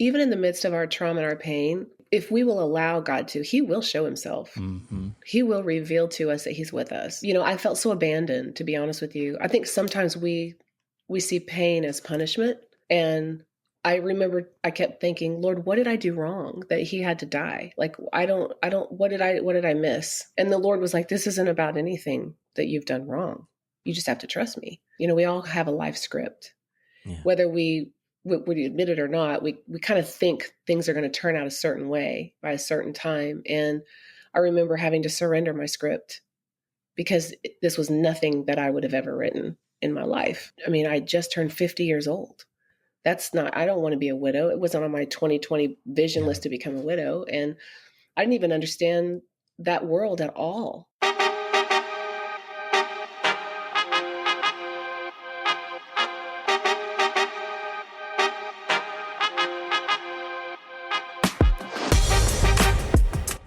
even in the midst of our trauma and our pain, if we will allow God to, he will show himself. Mm-hmm. He will reveal to us that he's with us. I felt so abandoned, to be honest with you. I think sometimes we see pain as punishment. And I remember I kept thinking, Lord, what did I do wrong that he had to die? Like, what did I miss? And the Lord was like, this isn't about anything that you've done wrong. You just have to trust me. We all have a life script, whether we admit it or not. We kind of think things are going to turn out a certain way by a certain time. And I remember having to surrender my script because this was nothing that I would have ever written in my life. I mean, I just turned 50 years old. I don't want to be a widow. It wasn't on my 2020 vision list to become a widow. And I didn't even understand that world at all.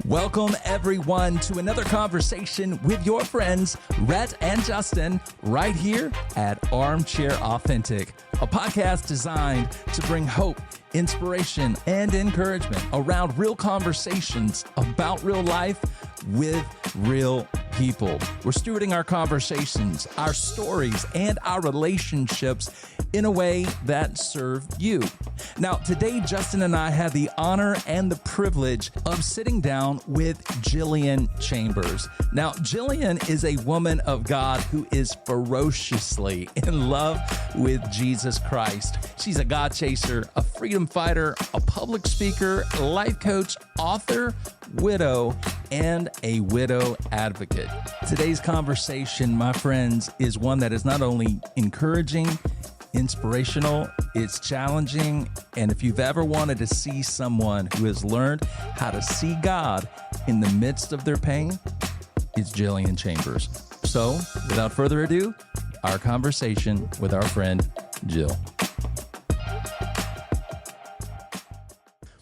Welcome, everyone, to another conversation with your friends, Rhett and Justin, right here at Armchair Authentic, a podcast designed to bring hope, inspiration, and encouragement around real conversations about real life with real people. We're stewarding our conversations, our stories, and our relationships in a way that serve you. Now, today, Justin and I had the honor and the privilege of sitting down with Jillian Chambers. Now, Jillian is a woman of God who is ferociously in love with Jesus Christ. She's a God chaser, a freedom fighter, a public speaker, life coach, author, widow, and a widow advocate. Today's conversation, my friends, is one that is not only encouraging, inspirational, it's challenging, and if you've ever wanted to see someone who has learned how to see God in the midst of their pain, it's Jillian Chambers. So, without further ado, our conversation with our friend, Jill.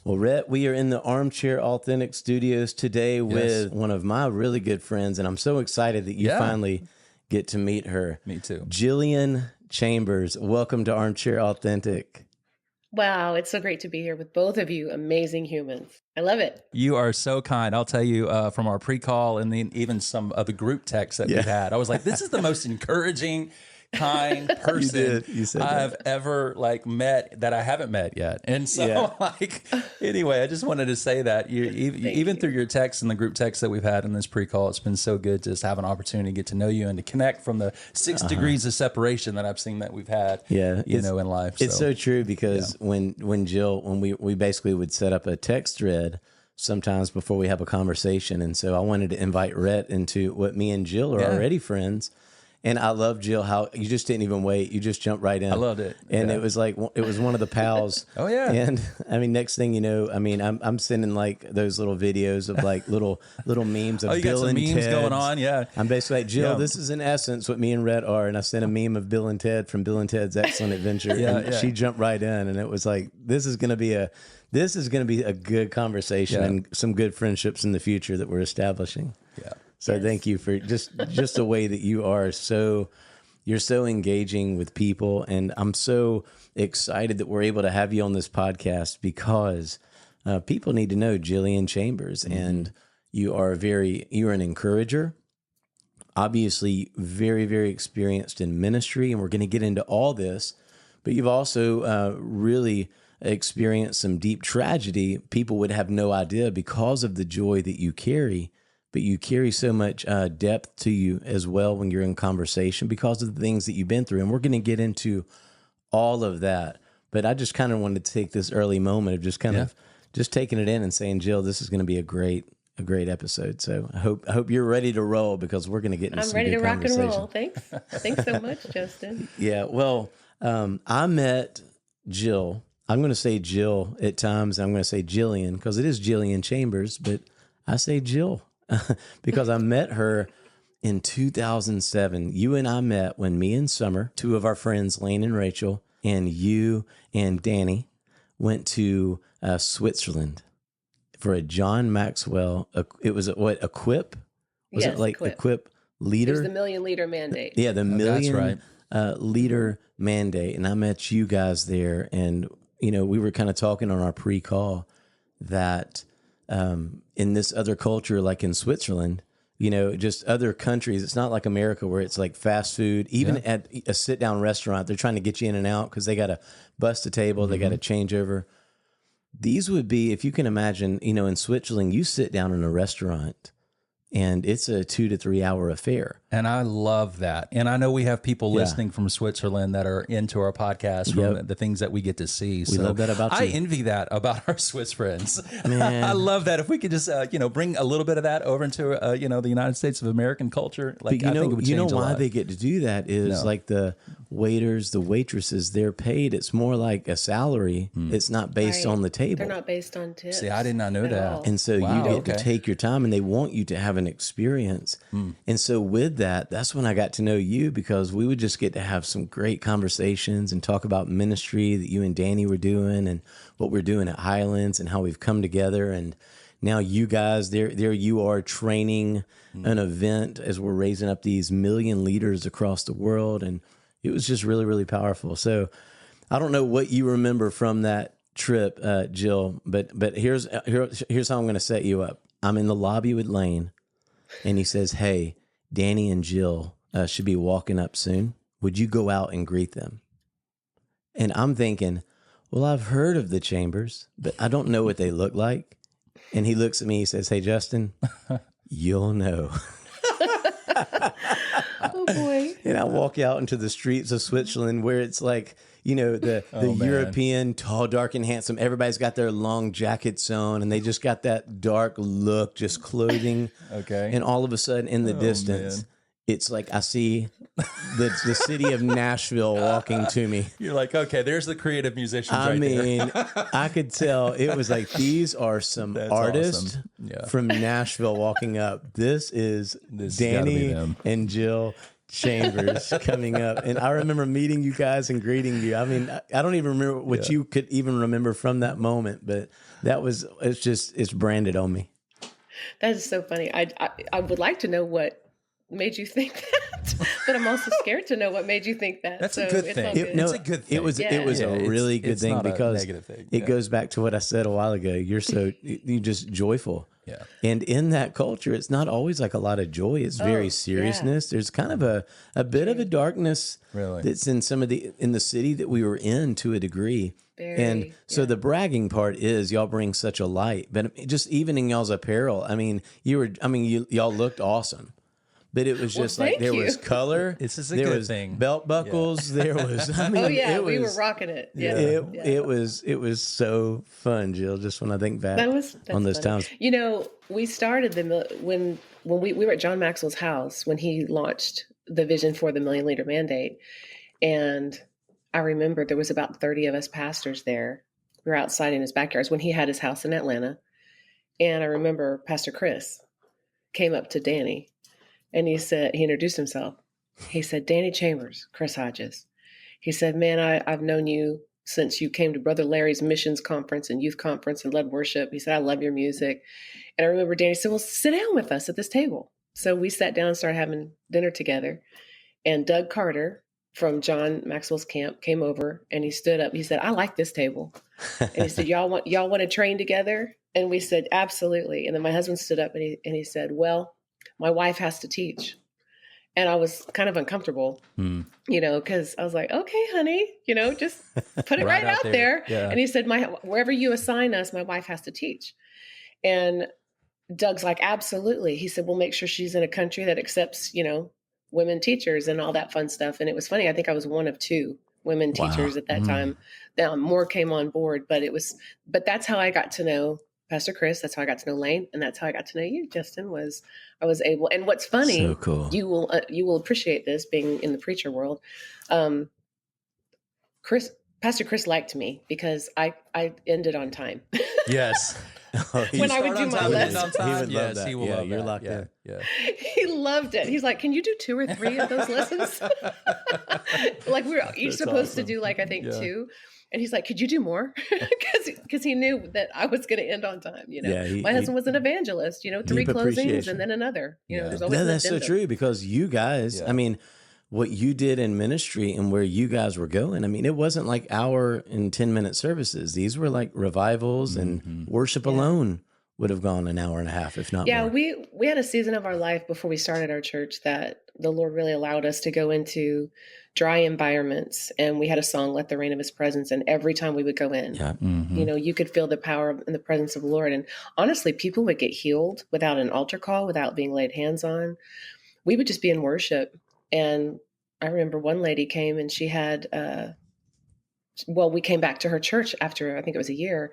Well, Rhett, we are in the Armchair Authentic Studios today with one of my really good friends, and I'm so excited that you finally get to meet her. Me too. Jillian Chambers, welcome to Armchair Authentic. Wow, it's so great to be here with both of you amazing humans. I love it. You are so kind. I'll tell you from our pre-call and then even some of the group texts that we've had, I was like, this is the most encouraging, kind person I've ever met that I haven't met yet. And so anyway, I just wanted to say that even through your texts and the group texts that we've had in this pre-call, it's been so good to just have an opportunity to get to know you and to connect from the 6 degrees of separation that I've seen that we've had, in life. It's so true because when we basically would set up a text thread sometimes before we have a conversation. And so I wanted to invite Rhett into what me and Jill are already friends. And I love, Jill, how you just didn't even wait. You just jumped right in. I loved it. And it was like, it was one of the pals. Oh, yeah. And I mean, next thing you know, I mean, I'm sending like those little videos of like little memes of Bill and Ted. Memes going on, I'm basically like, Jill, this is in essence what me and Rhett are. And I sent a meme of Bill and Ted from Bill and Ted's Excellent Adventure. And she jumped right in. And it was like, this is going to be a good conversation and some good friendships in the future that we're establishing. Yeah. So thank you for just the way that you're so engaging with people. And I'm so excited that we're able to have you on this podcast because people need to know Jillian Chambers. Mm-hmm. And you're an encourager, obviously very, very experienced in ministry. And we're going to get into all this, but you've also really experienced some deep tragedy. People would have no idea because of the joy that you carry. But you carry so much depth to you as well when you're in conversation because of the things that you've been through. And we're going to get into all of that. But I just kind of wanted to take this early moment of just kind of just taking it in and saying, Jill, this is going to be a great episode. So I hope you're ready to roll because we're going to get into some good conversation. I'm ready to rock and roll. Thanks so much, Justin. Yeah. Well, I met Jill. I'm going to say Jill at times. I'm going to say Jillian because it is Jillian Chambers, but I say Jill. Because I met her in 2007. You and I met when me and Summer, two of our friends, Lane and Rachel, and you and Danny went to Switzerland for a John Maxwell. It was Equip? Was it like Equip Leader? It was the Million Leader Mandate. Yeah, the Million Leader Mandate. And I met you guys there. And we were kind of talking on our pre-call that in this other culture, like in Switzerland, just other countries, it's not like America where it's like fast food. Even at a sit-down restaurant, they're trying to get you in and out because they got to bust a table, they got to change over. These would be, if you can imagine, in Switzerland, you sit down in a restaurant and it's a 2 to 3 hour affair. And I love that. And I know we have people listening from Switzerland that are into our podcast from the things that we get to see. We love that about you. I envy that about our Swiss friends. Man. I love that. If we could just, bring a little bit of that over into, the United States of American culture. Like, but I think it would change a lot. Why they get to do that is like the waiters, the waitresses, they're paid. It's more like a salary. It's not based on the table. They're not based on tips. See, I did not know that. And so you get to take your time, and they want you to have an experience. And so with that's when I got to know you, because we would just get to have some great conversations and talk about ministry that you and Danny were doing and what we're doing at Highlands and how we've come together. And now you guys, there you are training an event as we're raising up these million leaders across the world. And it was just really, really powerful. So I don't know what you remember from that trip, Jill, but here's how I'm going to set you up. I'm in the lobby with Lane, and he says, "Hey, Danny and Jill should be walking up soon. Would you go out and greet them?" And I'm thinking, well, I've heard of the Chambers, but I don't know what they look like. And he looks at me, he says, "Hey, Justin, you'll know." Oh, boy. And I walk out into the streets of Switzerland where it's like, the European, tall, dark, and handsome. Everybody's got their long jackets on, and they just got that dark look, just clothing. Okay. And all of a sudden, in the distance, it's like I see the city of Nashville walking to me. You're like, okay, there's the creative musicians there. I could tell it was like, these are some artists from Nashville walking up. This is Danny and Jill Chambers coming up. And I remember meeting you guys and greeting you. I mean, I don't even remember what you could even remember from that moment, but it's branded on me. That is so funny. I would like to know what made you think that, but I'm also scared to know what made you think that. That's a good thing. It's a good thing. It was a really good thing, because it goes back to what I said a while ago. You're just joyful. Yeah. And in that culture, it's not always like a lot of joy. It's very seriousness. There's kind of a bit of a darkness that's in in the city that we were in, to a degree. So the bragging part is y'all bring such a light, but just even in y'all's apparel, y'all looked awesome. But it was just there was color. This is a there good was thing. Belt buckles. Yeah. There was. We were rocking it. Yeah. It was so fun, Jill. Just when I think back on those times. We started when we were at John Maxwell's house when he launched the vision for the Million Leader Mandate, and I remember there was about 30 of us pastors there. We were outside in his backyards when he had his house in Atlanta, and I remember Pastor Chris came up to Danny. And he introduced himself. He said, "Danny Chambers, Chris Hodges." He said, "Man, I've known you since you came to Brother Larry's missions conference and youth conference and led worship." He said, "I love your music." And I remember Danny said, "Well, sit down with us at this table." So we sat down and started having dinner together. And Doug Carter from John Maxwell's camp came over, and he stood up. He said, "I like this table." And he said, y'all want to train together? And we said, "Absolutely." And then my husband stood up and he said, "Well, my wife has to teach." And I was kind of uncomfortable, because I was like, "Okay, honey, just put it right out there." Yeah. And he said, "Wherever you assign us, my wife has to teach." And Doug's like, "Absolutely." He said, "We'll make sure she's in a country that accepts, women teachers and all that fun stuff." And it was funny. I think I was one of 2 women teachers at that time. Now more came on board, but that's how I got to know Pastor Chris. That's how I got to know Lane, and that's how I got to know you, Justin. I was able. And what's funny, so cool. You will appreciate this, being in the preacher world. Pastor Chris liked me because I ended on time. Yes. When I would do my lesson. He would love that. He will love you're that. locked in. Yeah. He loved it. He's like, "Can you do 2 or 3 of those lessons?" Like we were each supposed to do I think 2. And he's like, "Could you do more?" Because he knew that I was going to end on time. My husband was an evangelist. 3 closings and then another. There's always that's so true, because you guys, what you did in ministry and where you guys were going. I mean, it wasn't like hour and 10-minute services. These were like revivals, and worship alone would have gone an hour and a half, if not more. We had a season of our life before we started our church that the Lord really allowed us to go into dry environments. And we had a song, Let the Rain of His Presence. And every time we would go in, you know, you could feel the power and the presence of the Lord. And honestly, people would get healed without an altar call, without being laid hands on. We would just be in worship. And I remember one lady came and she had, we came back to her church after, I think it was a year.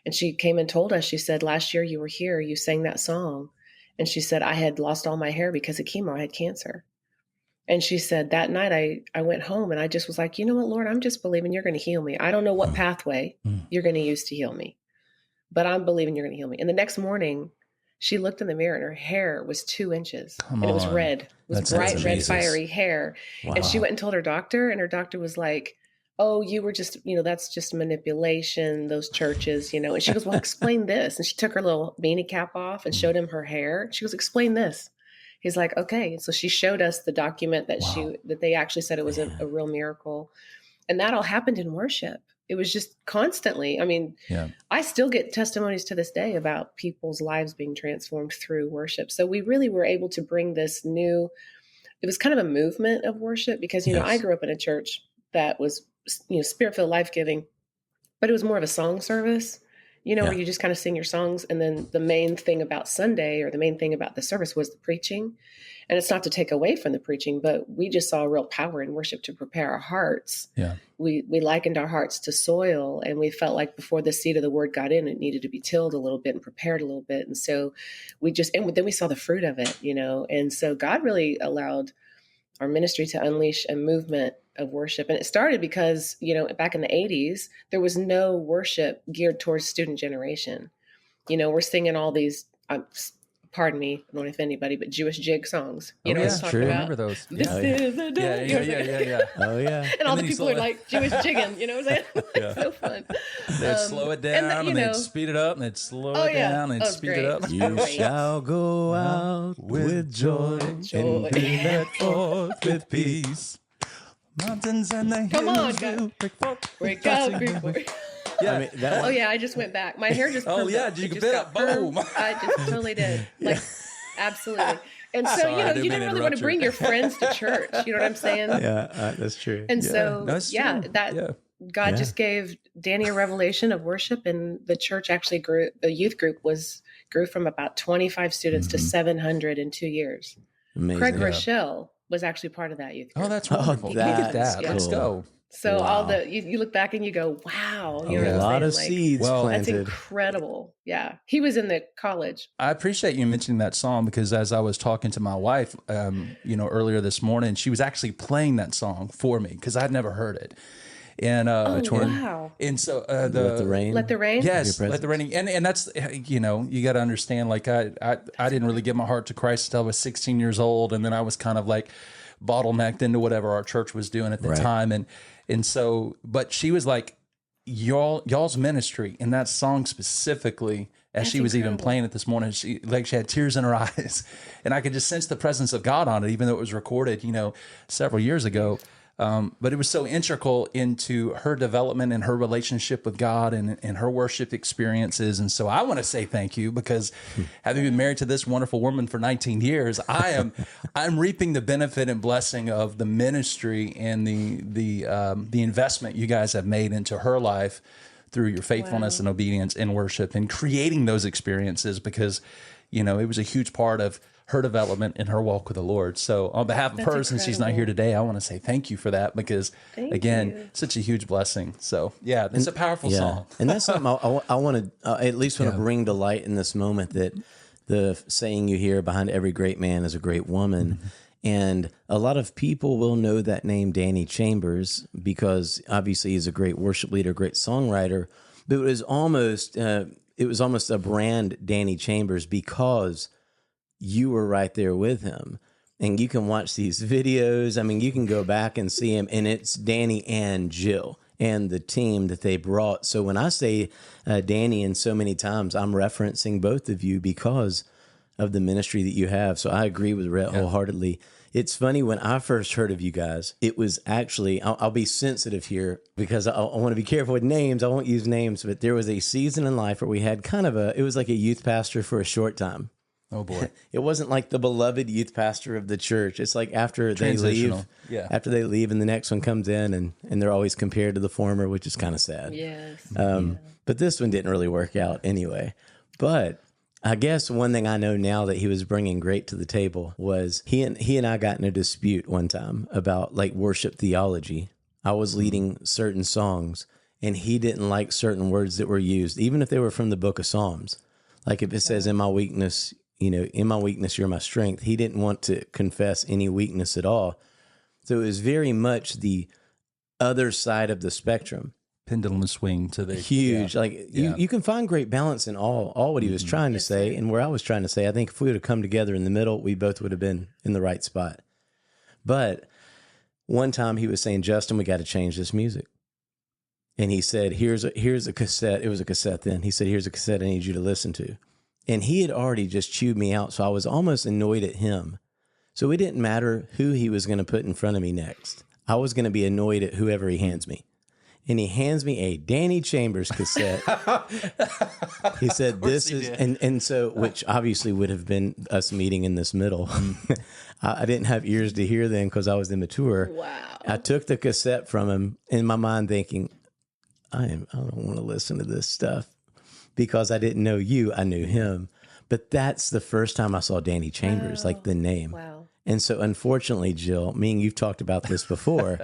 And she came and told us, she said, last year you were here, you sang that song. And she said, I had lost all my hair because of chemo. I had cancer. And she said, that night I went home and I just was like, you know what, Lord, I'm just believing you're going to heal me. I don't know what pathway you're going to use to heal me, but I'm believing you're going to heal me. And the next morning she looked in the mirror and her hair was 2 inches. And it was red. It was bright red, fiery hair. Wow. And she went and told her doctor, and her doctor was like, oh, you were just, you know, that's just manipulation, those churches, you know. And she goes, well, explain this. And she took her little beanie cap off and showed him her hair. She goes, explain this. He's like, okay. So she showed us the document that that they actually said it was a real miracle. And that all happened in worship. It was just constantly. I mean, I still get testimonies to this day about people's lives being transformed through worship. So we really were able to bring this new, it was kind of a movement of worship because, you know, I grew up in a church that was, you know, spirit-filled, life-giving, but it was more of a song service, you know, where you just kind of sing your songs. And then the main thing about Sunday, or the main thing about the service, was the preaching. And it's not to take away from the preaching, but we just saw a real power in worship to prepare our hearts. Yeah. We likened our hearts to soil, and we felt like before the seed of the word got in, it needed to be tilled a little bit and prepared a little bit. And so and then we saw the fruit of it, you know. And so God really allowed our ministry to unleash a movement of worship. And it started because, you know, back in the 80s, there was no worship geared towards student generation. You know, we're singing all these, pardon me, I don't offend anybody, but Jewish jig songs. You know what I'm talking about? I remember those. This is the day. Yeah. Oh, yeah. And all the people are like Jewish jigging, you know what I'm saying? So fun. They'd slow it down and they'd speed it up, and they'd slow it down and speed it up. You shall go out with joy and be led forth with peace. Mountains and the hills will break out before. Yeah. I mean, I just went back. My hair just you can bet it. Boom. I just totally did. Like, absolutely. And so, you know, you didn't really want to bring your friends to church. You know what I'm saying? Yeah, that's true. And so, God just gave Danny a revelation of worship, and the church actually grew. The youth group grew from about 25 students to 700 in 2 years. Amazing. Craig Rochelle was actually part of that youth group. Oh, that's wonderful. Look at that. Cool. Let's go. So all you look back and you go, wow. You know a lot of seeds planted. That's incredible. Yeah. He was in the college. I appreciate you mentioning that song, because as I was talking to my wife, you know, earlier this morning, she was actually playing that song for me because I'd never heard it. And wow. And so Let the Rain. Let the Rain. Yes, Let the Rain. And that's, you know, you got to understand, like I didn't really give my heart to Christ until I was 16 years old, and then I was kind of like bottlenecked into whatever our church was doing at the time, and so, but she was like, y'all's ministry in that song specifically, as she was even playing it this morning, she had tears in her eyes, and I could just sense the presence of God on it, even though it was recorded, you know, several years ago. But it was so integral into her development and her relationship with God and her worship experiences. And so I want to say thank you, because having been married to this wonderful woman for 19 years, I'm reaping the benefit and blessing of the ministry and the investment you guys have made into her life through your faithfulness and obedience in worship and creating those experiences, because, you know, it was a huge part of her development in her walk with the Lord. So on behalf of her, since she's not here today, I want to say thank you for that, because such a huge blessing. So it's a powerful song. And that's something I want to, at least want to bring to light in this moment, that the saying you hear, behind every great man is a great woman. Mm-hmm. And a lot of people will know that name, Danny Chambers, because obviously he's a great worship leader, great songwriter, but it was almost a brand, Danny Chambers, because you were right there with him. And you can watch these videos. I mean, you can go back and see him, and it's Danny and Jill and the team that they brought. So when I say Danny, and so many times I'm referencing both of you because of the ministry that you have. So I agree with Rhett wholeheartedly. It's funny, when I first heard of you guys, it was actually, I'll be sensitive here because I want to be careful with names. I won't use names, but there was a season in life where we had it was like a youth pastor for a short time. Oh boy. It wasn't like the beloved youth pastor of the church. It's like after they leave, after they leave and the next one comes in and they're always compared to the former, which is kind of sad. Yes. But this one didn't really work out anyway. But I guess one thing I know now that he was bringing great to the table was he and I got in a dispute one time about like worship theology. I was leading certain songs and he didn't like certain words that were used, even if they were from the book of Psalms. Like if it says, in my weakness, in my weakness, you're my strength. He didn't want to confess any weakness at all. So it was very much the other side of the spectrum. Pendulum swing to the huge. You can find great balance in all what he was trying to say and where I was trying to say. I think if we would have come together in the middle, we both would have been in the right spot. But one time he was saying, Justin, we got to change this music. And he said, here's a cassette. It was a cassette then. He said, here's a cassette I need you to listen to. And he had already just chewed me out, so I was almost annoyed at him. So it didn't matter who he was going to put in front of me next. I was going to be annoyed at whoever he hands me. And he hands me a Danny Chambers cassette. He said, this is, and so, which obviously would have been us meeting in this middle. I didn't have ears to hear then because I was immature. Wow. I took the cassette from him in my mind thinking, I don't want to listen to this stuff. Because I didn't know you, I knew him. But that's the first time I saw Danny Chambers, like the name. Wow. And so unfortunately, Jill, me and you've talked about this before,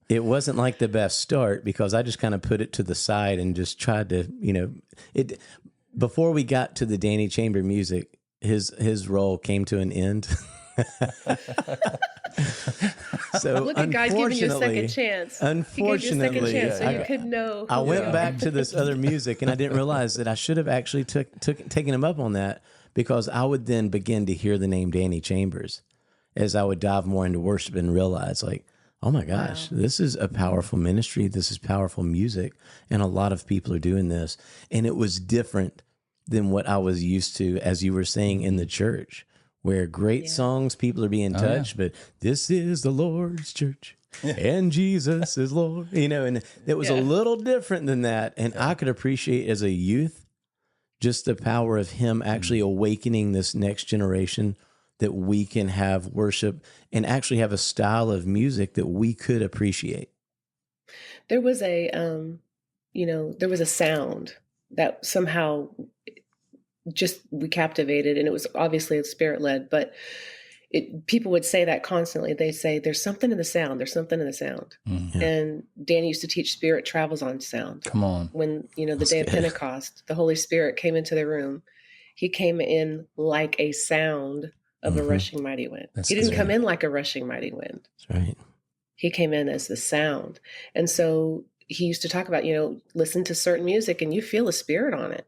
it wasn't like the best start because I just kind of put it to the side and just tried to, before we got to the Danny Chamber music, his role came to an end. So look at God giving you a second chance. Unfortunately, he gave you a second chance so you could know. I went back to this other music, and I didn't realize that I should have actually taken him up on that because I would then begin to hear the name Danny Chambers as I would dive more into worship and realize, like, oh my gosh, this is a powerful ministry. This is powerful music, and a lot of people are doing this. And it was different than what I was used to, as you were saying, in the church. Where great songs, people are being touched, but this is the Lord's church and Jesus is Lord, and it was a little different than that. And I could appreciate as a youth, just the power of him actually awakening this next generation that we can have worship and actually have a style of music that we could appreciate. There was a, there was a sound that somehow just we captivated, and it was obviously spirit led, but people would say that constantly. They say, there's something in the sound. There's something in the sound. Mm-hmm. And Danny used to teach spirit travels on sound. Come on. When, the day of Pentecost, the Holy Spirit came into the room. He came in like a sound of a rushing mighty wind. He didn't come in like a rushing mighty wind. That's right. He came in as the sound. And so he used to talk about, listen to certain music and you feel a spirit on it.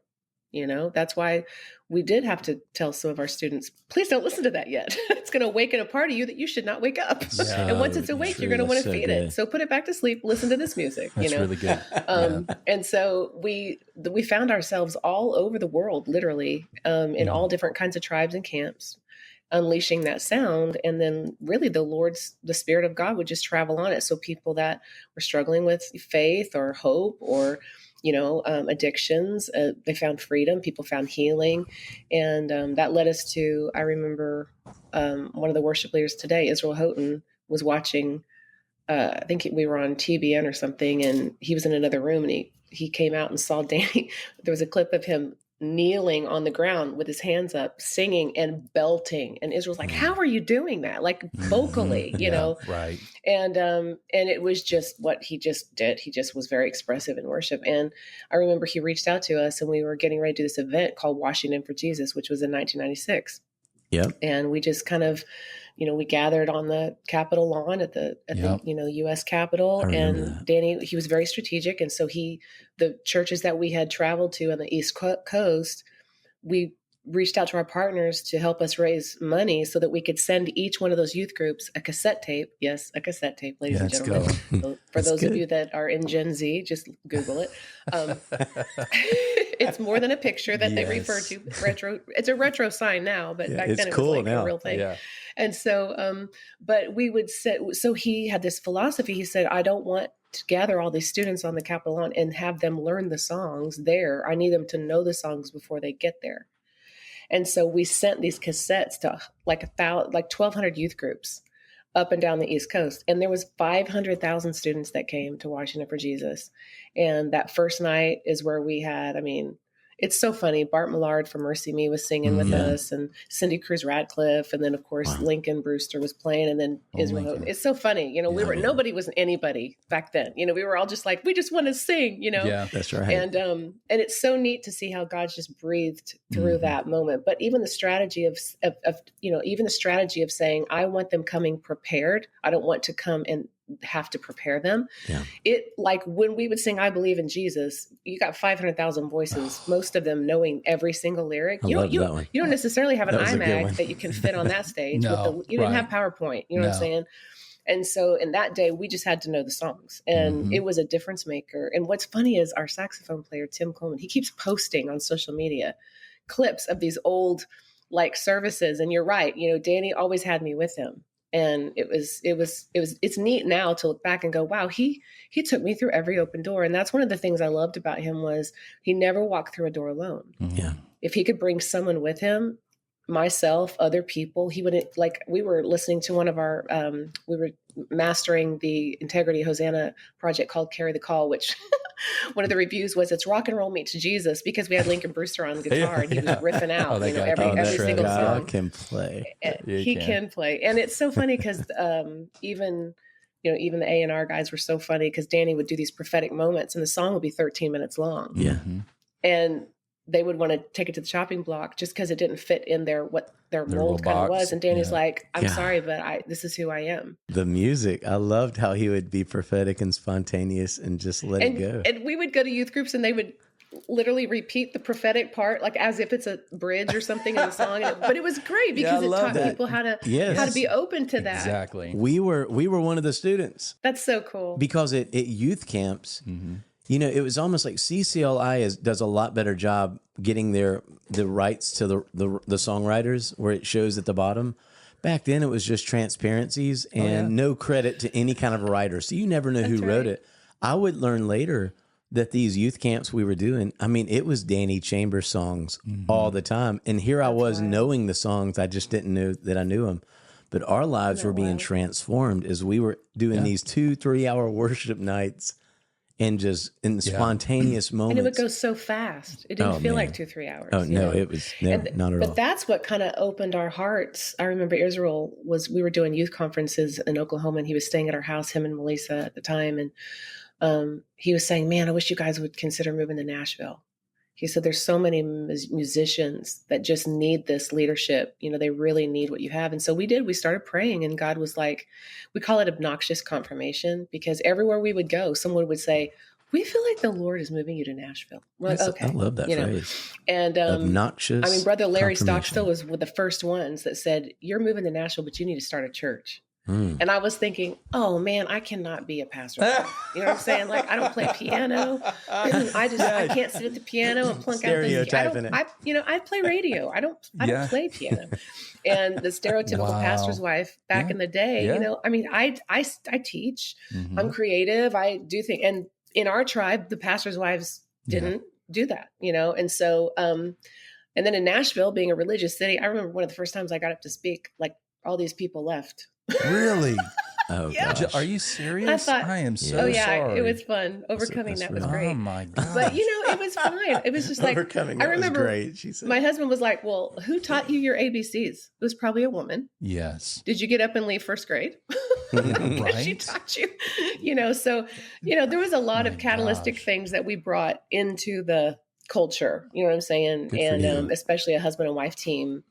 That's why we did have to tell some of our students, please don't listen to that yet. It's going to awaken a part of you that you should not wake up. And once it's awake, you're going to want to feed it. So put it back to sleep, listen to this music. That's really good. And so we found ourselves all over the world, literally, in all different kinds of tribes and camps, unleashing that sound. And then really the Spirit of God would just travel on it. So people that were struggling with faith or hope or addictions, they found freedom, people found healing. And that led us to, I remember one of the worship leaders today, Israel Houghton, was watching, I think we were on TBN or something, and he was in another room and he came out and saw Danny. There was a clip of him kneeling on the ground with his hands up, singing and belting. And Israel's like, how are you doing that? Like vocally, Right. And it was just what he just did. He just was very expressive in worship. And I remember he reached out to us and we were getting ready to do this event called Washington for Jesus, which was in 1996. Yep. And we just kind of, we gathered on the Capitol lawn at the U.S. Capitol. And that. Danny, he was very strategic. And so the churches that we had traveled to on the East Coast, we reached out to our partners to help us raise money so that we could send each one of those youth groups a cassette tape. Yes, a cassette tape, ladies and gentlemen. For those of you that are in Gen Z, just Google it. It's more than a picture that they refer to. Retro. It's a retro sign now, but back then it was like a real thing. Yeah. And so, but we would say, so he had this philosophy. He said, I don't want to gather all these students on the Capitol lawn and have them learn the songs there. I need them to know the songs before they get there. And so we sent these cassettes to like 1,200 youth groups up and down the East Coast. And there was 500,000 students that came to Washington for Jesus. And that first night is where we had, I mean, it's so funny. Bart Millard from Mercy Me was singing with us, and Cindy Cruz Radcliffe. And then of course, Lincoln Brewster was playing, and then Israel. It's so funny. You know, nobody was anybody back then. You know, we were all just like, we just want to sing, you know? Yeah, that's right. And it's so neat to see how God just breathed through that moment. But even the strategy of, you know, even the strategy of saying, I want them coming prepared. I don't want to come and have to prepare them. Yeah. It, like when we would sing I Believe in Jesus, you got 500,000 voices, most of them knowing every single lyric. You don't necessarily have an iMac that you can fit on that stage. You didn't have PowerPoint, you know what I'm saying? And so in that day, we just had to know the songs, and it was a difference maker. And what's funny is our saxophone player, Tim Coleman, he keeps posting on social media clips of these old like services. And you're right. You know, Danny always had me with him. And it's neat now to look back and go, wow, he took me through every open door. And that's one of the things I loved about him was he never walked through a door alone. Yeah. If he could bring someone with him, myself, other people, he wouldn't, like we were listening to one of our, we were mastering the Integrity Hosanna project called Carry the Call, which one of the reviews was it's rock and roll meets Jesus, because we had Lincoln Brewster on guitar and he was riffing out every single song. Can play. He can play. And it's so funny because even the A&R guys were so funny because Danny would do these prophetic moments and the song would be 13 minutes long. Yeah. And they would want to take it to the chopping block just because it didn't fit in their mold kind of was. And Danny's like, I'm sorry, but this is who I am. The music, I loved how he would be prophetic and spontaneous and just let it go. And we would go to youth groups and they would literally repeat the prophetic part, like as if it's a bridge or something in the song. But it was great because it taught people how to be open to that. Exactly. We were one of the students. That's so cool. Because at youth camps, you know, it was almost like CCLI does a lot better job getting the rights to the songwriters, where it shows at the bottom. Back then, it was just transparencies and no credit to any kind of writer. So you never know who wrote it. I would learn later that these youth camps we were doing, I mean, it was Danny Chambers songs all the time. And here I was knowing the songs. I just didn't know that I knew them. But our lives were being transformed as we were doing these 2-3 hour worship nights. And just in the spontaneous moments. And it would go so fast. It didn't feel like 2-3 hours. Oh, no, it was not at all. But that's what kind of opened our hearts. I remember Israel we were doing youth conferences in Oklahoma, and he was staying at our house, him and Melissa at the time. And he was saying, man, I wish you guys would consider moving to Nashville. He said, there's so many musicians that just need this leadership. You know, they really need what you have. And so we did. We started praying, and God was like, we call it obnoxious confirmation, because everywhere we would go, someone would say, we feel like the Lord is moving you to Nashville. We're like, okay. I love that phrase. And obnoxious. I mean, Brother Larry Stockstill was one of the first ones that said, you're moving to Nashville, but you need to start a church. And I was thinking, oh man, I cannot be a pastor. You know what I'm saying? Like, I don't play piano. I can't sit at the piano and plunk out the I play radio. I don't play piano. And the stereotypical pastor's wife back in the day, you know, I mean, I teach, I'm creative, I do things. And in our tribe, the pastor's wives didn't do that, you know? And so, and then in Nashville, being a religious city, I remember one of the first times I got up to speak, like all these people left. Really? Oh, gosh. Are you serious? I am so sorry. It was fun. Overcoming that was great. Oh my God. But you know, it was fine. It was just like, overcoming that was great, she said. My husband was like, well, who taught you your ABCs? It was probably a woman. Yes. Did you get up and leave first grade? Right. She taught you, you know, so, you know, there was a lot of catalytic things that we brought into the culture, you know what I'm saying? And especially a husband and wife team.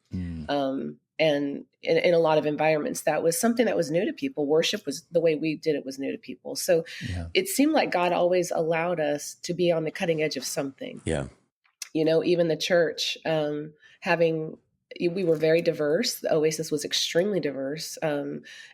And in a lot of environments, that was something that was new to people. Worship was the way we did it was new to people. So it seemed like God always allowed us to be on the cutting edge of something. Yeah. You know, even the church, we were very diverse. The Oasis was extremely diverse,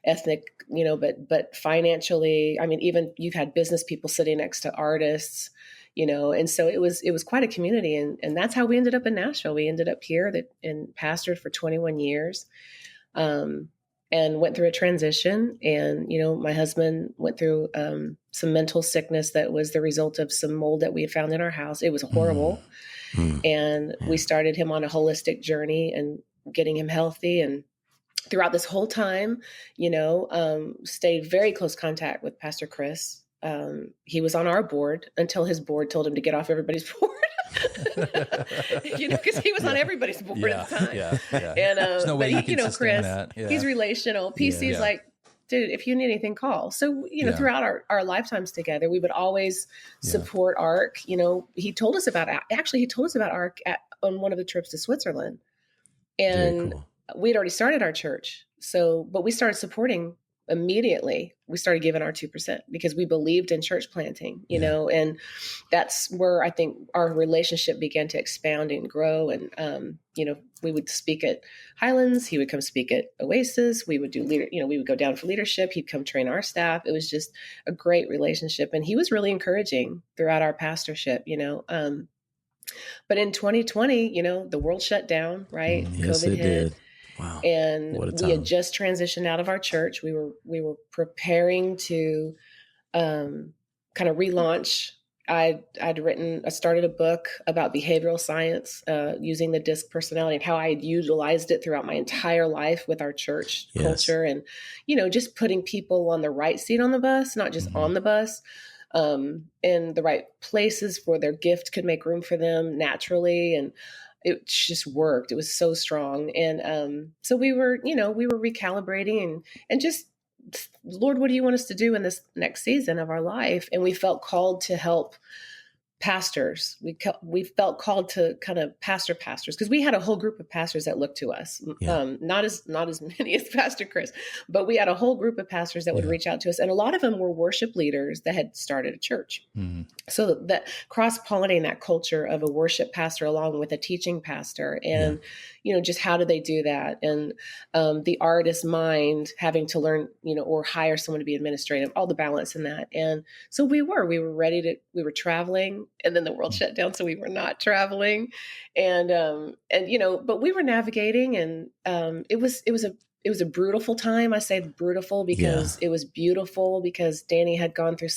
ethnic, you know, but financially, I mean, even you've had business people sitting next to artists. and so it was quite a community. And that's how we ended up in Nashville. We ended up here and pastored for 21 years. And went through a transition. And, my husband went through some mental sickness that was the result of some mold that we had found in our house. It was horrible. And we started him on a holistic journey and getting him healthy. And throughout this whole time, stayed very close contact with Pastor Chris. He was on our board until his board told him to get off everybody's board. Because he was on everybody's board at the time. And there's no way you can sustain Chris, that. he's relational. PC's like, dude, if you need anything, call. So, throughout our lifetimes together, we would always support ARC. He told us about ARC on one of the trips to Switzerland. And we'd already started our church. So, but we started supporting immediately. We started giving our 2% because we believed in church planting, and that's where I think our relationship began to expand and grow. And, we would speak at Highlands. He would come speak at Oasis. We would do we would go down for leadership. He'd come train our staff. It was just a great relationship. And he was really encouraging throughout our pastorship, but in 2020, the world shut down, right? Yes, COVID it hit. did. Wow. And we had just transitioned out of our church. We were preparing to kind of relaunch. I started a book about behavioral science using the DISC personality and how I had utilized it throughout my entire life with our church culture, and just putting people on the right seat on the bus, not just on the bus, in the right places where their gift could make room for them naturally. And it just worked. It was so strong. And so we were recalibrating and just, Lord, what do you want us to do in this next season of our life? And we felt called to help pastors. We felt called to kind of pastors, because we had a whole group of pastors that looked to us. Not as many as Pastor Chris, but we had a whole group of pastors that would reach out to us. And a lot of them were worship leaders that had started a church. So that cross-pollinating that culture of a worship pastor along with a teaching pastor, and just how do they do that? And the artist mind having to learn, or hire someone to be administrative, all the balance in that. And so we were we were traveling, and then the world shut down. So we were not traveling, and but we were navigating, and it was a brutal time. I say brutal because it was beautiful, because Danny had gone through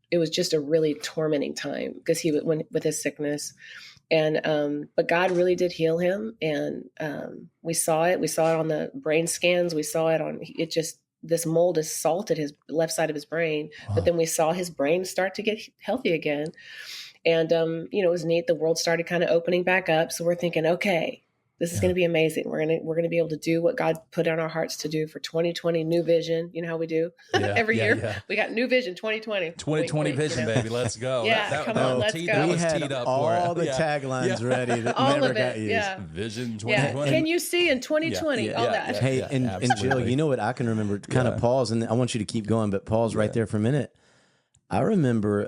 it was just a really tormenting time, because he went with his sickness. And, but God really did heal him. And, we saw it on the brain scans. We saw it this mold assaulted his left side of his brain, but then we saw his brain start to get healthy again. And, it was neat. The world started kind of opening back up. So we're thinking, okay, this is going to be amazing. We're going to be able to do what God put on our hearts to do for 2020, new vision. You know how we do every year. We got new vision, 2020. 2020 vision, baby. Let's go. Come on, let's go. We had all the taglines ready that all never of it, got used. Vision 2020. Can you see in 2020? All that. Hey, and Jill, you know what I can remember? Kind of pause, and I want you to keep going, but pause right there for a minute. I remember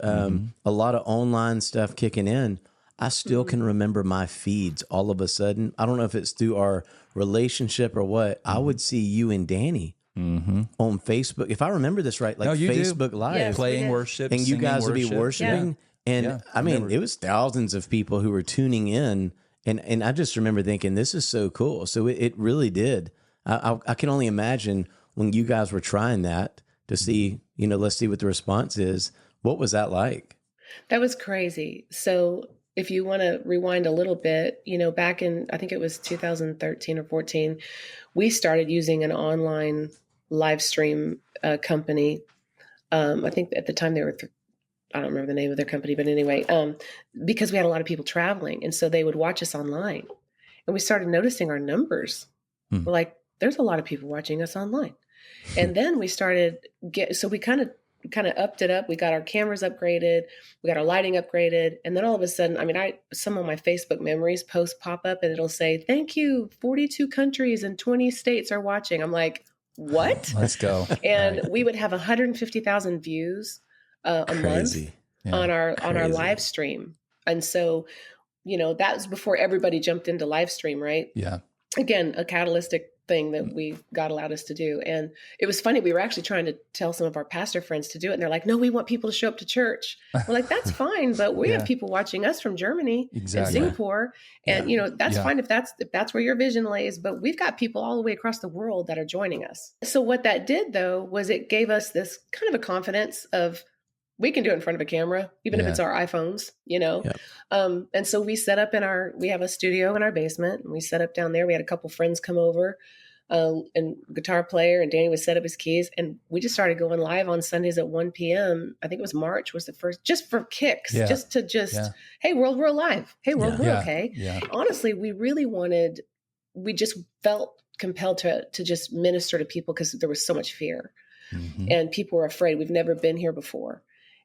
a lot of online stuff kicking in. I still can remember my feeds all of a sudden. I don't know if it's through our relationship or what. I would see you and Danny on Facebook. If I remember this right, Facebook Live. Yes, playing worship, and you guys would be worship. worshiping. And I mean, it was thousands of people who were tuning in. And I just remember thinking, this is so cool. So it really did. I can only imagine when you guys were trying that to see, let's see what the response is. What was that like? That was crazy. So if you want to rewind a little bit, back in, I think it was 2013 or 14, we started using an online live stream company. I think at the time they were, I don't remember the name of their company, but anyway, because we had a lot of people traveling. And so they would watch us online. And we started noticing our numbers. We're like, there's a lot of people watching us online. And then we started so we kind of upped it up. We got our cameras upgraded. We got our lighting upgraded. And then all of a sudden, some of my Facebook memories posts pop up and it'll say, thank you, 42 countries and 20 states are watching. I'm like, what? Let's go. And we would have 150,000 views a month on our live stream. And so, that was before everybody jumped into live stream, right? Yeah. Again, a catalytic thing that God allowed us to do. And it was funny. We were actually trying to tell some of our pastor friends to do it. And they're like, no, we want people to show up to church. We're like, that's fine. But we have people watching us from Germany and Singapore. And, that's fine if that's where your vision lays. But we've got people all the way across the world that are joining us. So what that did, though, was it gave us this kind of a confidence of, we can do it in front of a camera, even if it's our iPhones, And so we set up we have a studio in our basement, and we set up down there. We had a couple friends come over, and guitar player, and Danny would set up his keys, and we just started going live on Sundays at 1 p.m. I think it was March was the first, just for kicks, hey world, we're alive. Hey world, we're okay. Yeah. Honestly, we just felt compelled to just minister to people because there was so much fear, and people were afraid. We've never been here before.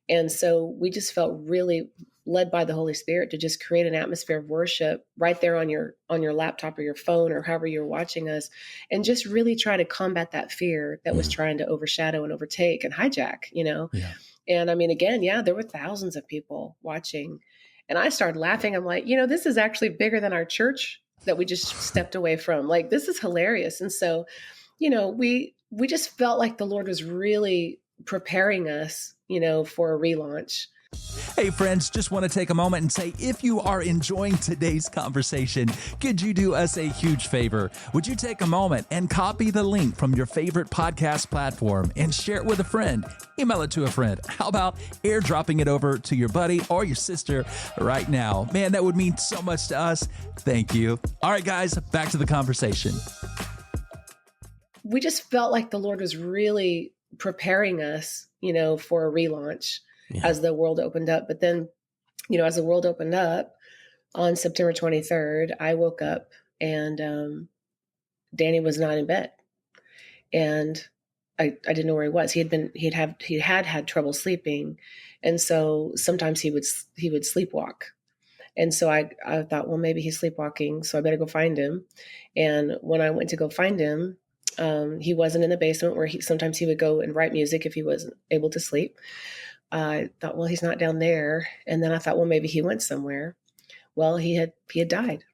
And so we just felt really led by the Holy Spirit to just create an atmosphere of worship right there on your laptop or your phone or however you're watching us, and just really try to combat that fear that was trying to overshadow and overtake and hijack, And I mean, again, there were thousands of people watching, and I started laughing. I'm like, this is actually bigger than our church that we just stepped away from. Like, this is hilarious. And so, we just felt like the Lord was really preparing us, for a relaunch. Hey friends, just want to take a moment and say, if you are enjoying today's conversation, could you do us a huge favor? Would you take a moment and copy the link from your favorite podcast platform and share it with a friend? Email it to a friend. How about airdropping it over to your buddy or your sister right now? Man, that would mean so much to us. Thank you. All right, guys, back to the conversation. We just felt like the Lord was really preparing us, for a relaunch as the world opened up. But then, as the world opened up on September 23rd, I woke up and Danny was not in bed, and I didn't know where he was. He had trouble sleeping, and so sometimes he would sleepwalk. And so I thought, well, maybe he's sleepwalking, so I better go find him. And when I went to go find him, he wasn't in the basement where sometimes he would go and write music if he wasn't able to sleep. I thought, well, he's not down there. And then I thought, well, maybe he went somewhere. Well, he had died.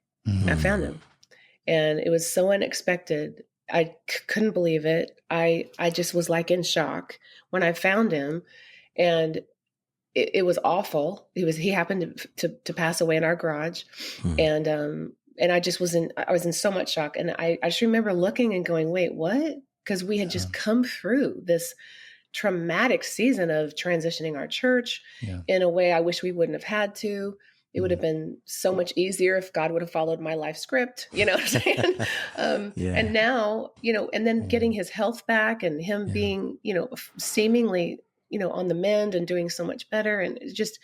I found him. And it was so unexpected. I couldn't believe it. I just was like in shock when I found him, and it was awful. He happened to pass away in our garage. And I just was in so much shock. And I just remember looking and going, wait, what? Because we had just come through this traumatic season of transitioning our church in a way I wish we wouldn't have had to. It would have been so much easier if God would have followed my life script, you know what I'm saying? And now, and then getting his health back and him being, seemingly, on the mend and doing so much better. And it's just,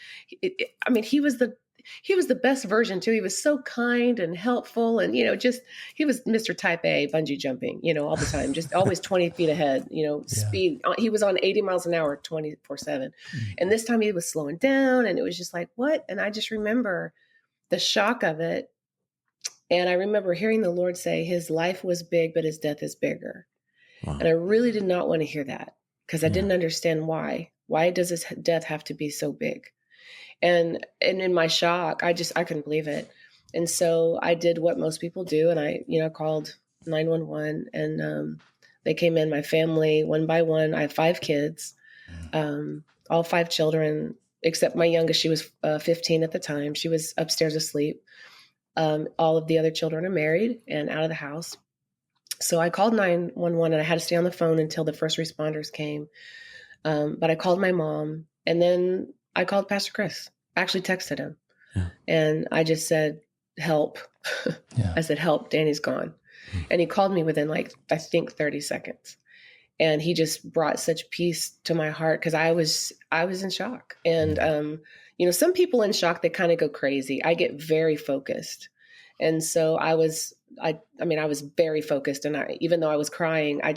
he was the best version too. He was so kind and helpful, and he was Mr. Type A bungee jumping, all the time, just always 20 feet ahead, speed. He was on 80 miles an hour, 24/7. And this time he was slowing down, and it was just like, what? And I just remember the shock of it. And I remember hearing the Lord say, his life was big, but his death is bigger. Wow. And I really did not want to hear that, because I didn't understand why. Why does his death have to be so big? And in my shock, I couldn't believe it. And so I did what most people do. And I, called 911, and they came in, my family, one by one. I have 5 kids, all 5 children, except my youngest. She was 15 at the time. She was upstairs asleep. All of the other children are married and out of the house. So I called 911, and I had to stay on the phone until the first responders came. But I called my mom, and then I called Pastor Chris. I actually texted him, and I just said, help. I said, help, Danny's gone. And he called me within I think 30 seconds. And he just brought such peace to my heart, because I was in shock. And, some people in shock, they kind of go crazy. I get very focused. And so I was very focused. And even though I was crying, I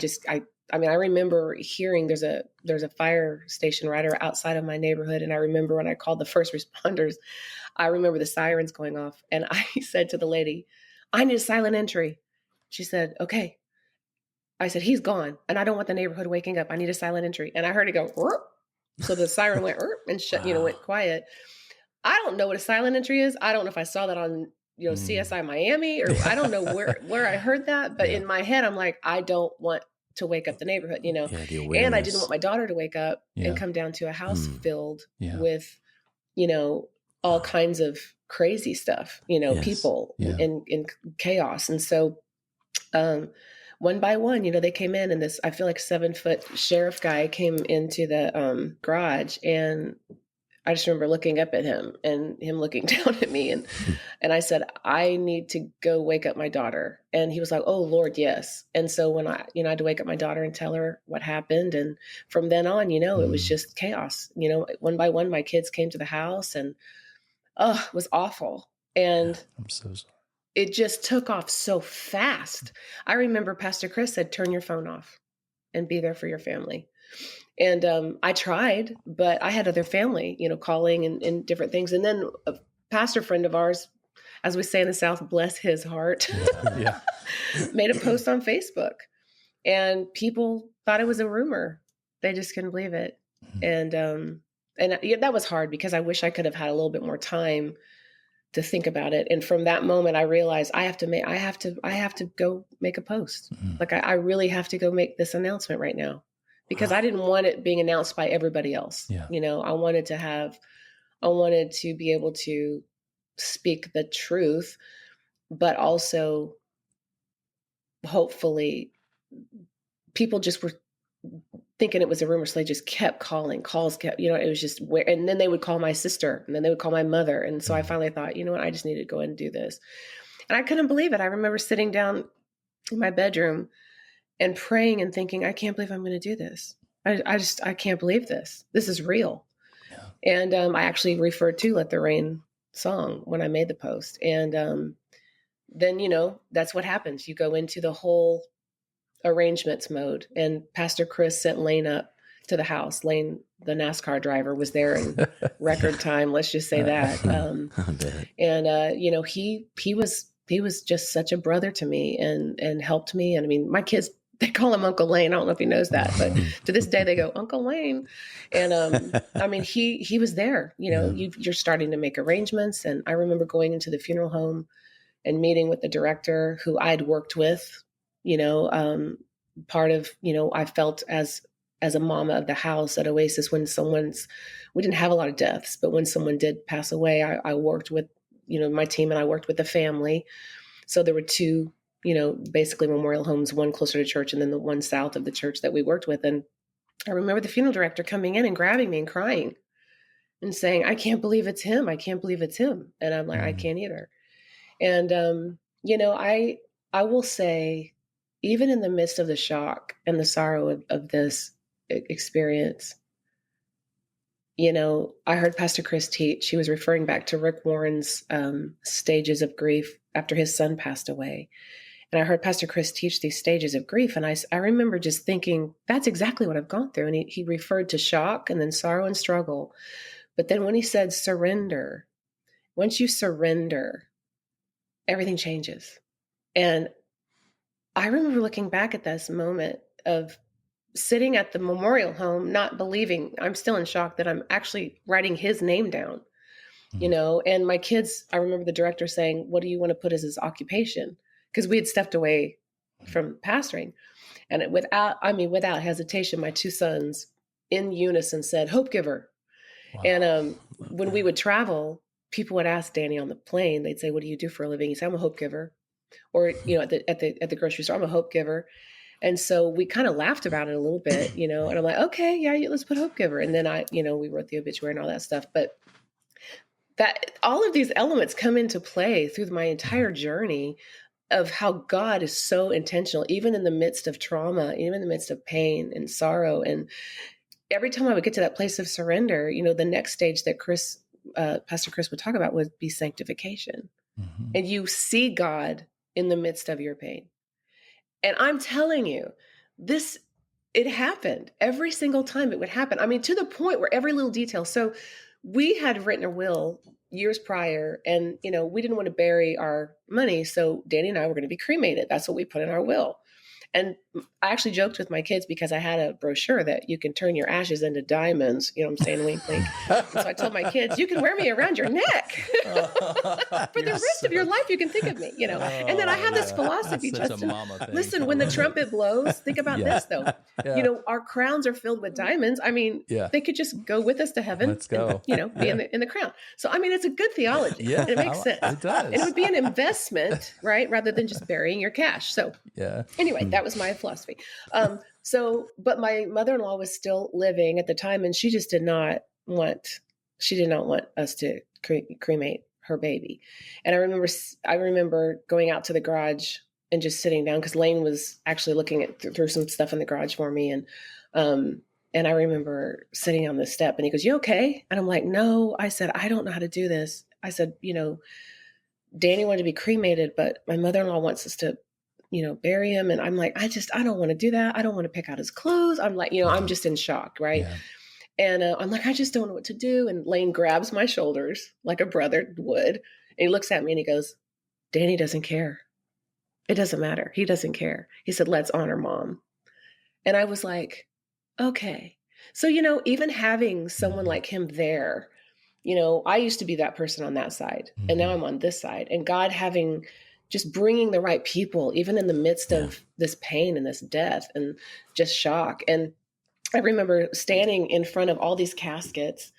remember hearing there's a fire station right outside of my neighborhood. And I remember when I called the first responders, I remember the sirens going off. And I said to the lady, I need a silent entry. She said, okay. I said, he's gone, and I don't want the neighborhood waking up. I need a silent entry. And I heard it go, "Rrr." So the siren went, "Rrr," and shut, went quiet. I don't know what a silent entry is. I don't know if I saw that on, CSI Miami, or I don't know where I heard that, but in my head, I'm like, I don't want to wake up the neighborhood, Yeah, the awareness. and I didn't want my daughter to wake up and come down to a house filled with, all kinds of crazy stuff, people and chaos. And so, one by one, they came in, and this, I feel like 7-foot sheriff guy came into the garage, and I just remember looking up at him and him looking down at me. And I said, I need to go wake up my daughter. And he was like, oh Lord, yes. And so when I had to wake up my daughter and tell her what happened. And from then on, it was just chaos. One by one, my kids came to the house, and it was awful. And I'm so sorry. It just took off so fast. I remember Pastor Chris said, turn your phone off and be there for your family. And I tried, but I had other family, calling and different things. And then a pastor friend of ours, as we say in the South, bless his heart, made a post on Facebook. And people thought it was a rumor. They just couldn't believe it. And that was hard, because I wish I could have had a little bit more time to think about it. And from that moment, I realized I have to go make a post. Like I really have to go make this announcement right now. Because I didn't want it being announced by everybody else. Yeah. I wanted to be able to speak the truth, but also hopefully people just were thinking it was a rumor. So they just kept calling, it was just and then they would call my sister, and then they would call my mother. And so I finally thought, what, I just need to go ahead and do this. And I couldn't believe it. I remember sitting down in my bedroom and praying and thinking, I can't believe I'm going to do this. I can't believe this. This is real. Yeah. And I actually referred to Let the Rain song when I made the post. And then, that's what happens. You go into the whole arrangements mode. And Pastor Chris sent Lane up to the house. Lane, the NASCAR driver, was there in record time. Let's just say that. And he was just such a brother to me and helped me. And I mean, my kids, they call him Uncle Lane. I don't know if he knows that, but to this day they go, Uncle Lane. And I mean, he was there. You're starting to make arrangements. And I remember going into the funeral home and meeting with the director who I'd worked with. Part of I felt as a mama of the house at Oasis, when we didn't have a lot of deaths, but when someone did pass away, I worked with my team, and I worked with the family. So there were two, basically memorial homes, one closer to church and then the one south of the church that we worked with. And I remember the funeral director coming in and grabbing me and crying and saying, I can't believe it's him. I can't believe it's him. And I'm like, I can't either. And, I will say, even in the midst of the shock and the sorrow of this experience, I heard Pastor Chris teach. She was referring back to Rick Warren's stages of grief after his son passed away. And I heard Pastor Chris teach these stages of grief. And I remember just thinking, that's exactly what I've gone through. And he referred to shock and then sorrow and struggle. But then when he said surrender, once you surrender, everything changes. And I remember looking back at this moment of sitting at the memorial home, not believing, I'm still in shock that I'm actually writing his name down, and my kids, I remember the director saying, what do you want to put as his occupation? Because we had stepped away from pastoring. And without hesitation, my two sons in unison said, Hope Giver. Wow. And when we would travel, people would ask Danny on the plane, they'd say, what do you do for a living? He'd say, I'm a hope giver. Or, at the grocery store, I'm a hope giver. And so we kind of laughed about it a little bit, and I'm like, okay, yeah, let's put hope giver. And then we wrote the obituary and all that stuff. But that all of these elements come into play through my entire journey of how God is so intentional, even in the midst of trauma, even in the midst of pain and sorrow. And every time I would get to that place of surrender, the next stage that Pastor Chris would talk about would be sanctification. Mm-hmm. And you see God in the midst of your pain. And I'm telling you, it happened every single time it would happen. I mean, to the point where every little detail. So we had written a will years prior, and, we didn't want to bury our money. So Danny and I were going to be cremated. That's what we put in our will. And I actually joked with my kids because I had a brochure that you can turn your ashes into diamonds. You know what I'm saying? Wink, wink. And so I told my kids, you can wear me around your neck for the rest of your life. You can think of me, and then I have this philosophy, Justin. Listen, when the trumpet blows, think about this though. Our crowns are filled with diamonds. I mean, they could just go with us to heaven. Let's go. And, be in the crown. So, I mean, it's a good theology. Yeah, it makes sense. It does. And it would be an investment, right? Rather than just burying your cash. So anyway, that was my philosophy. But my mother-in-law was still living at the time, and she just did not want us to cremate her baby. And I remember going out to the garage and just sitting down because Lane was actually looking through some stuff in the garage for me. And I remember sitting on the step and he goes, "You okay?" And I'm like, "No." I said, "I don't know how to do this." I said, Danny wanted to be cremated, but my mother-in-law wants us to, bury him. And I'm like, I don't want to do that. I don't want to pick out his clothes. I'm like, I'm just in shock. Right. Yeah. And I'm like, I just don't know what to do. And Lane grabs my shoulders like a brother would. And he looks at me and he goes, "Danny doesn't care. It doesn't matter. He doesn't care." He said, "Let's honor mom." And I was like, okay. So, even having someone like him there, I used to be that person on that side and now I'm on this side, and God just bringing the right people, even in the midst of this pain and this death and just shock. And I remember standing in front of all these caskets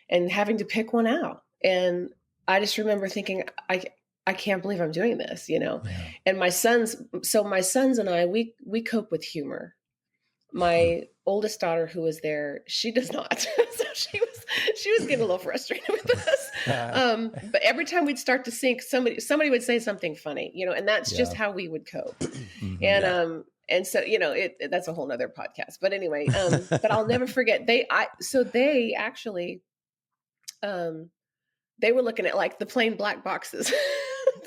and having to pick one out. And I just remember thinking, I can't believe I'm doing this, and my sons and I, we cope with humor. My oldest daughter, who was there, she does not. So she was getting a little frustrated with us. But every time we'd start to sing, somebody would say something funny, and that's just how we would cope. And so, that's a whole nother podcast. But anyway, but I'll never forget. They actually, they were looking at like the plain black boxes.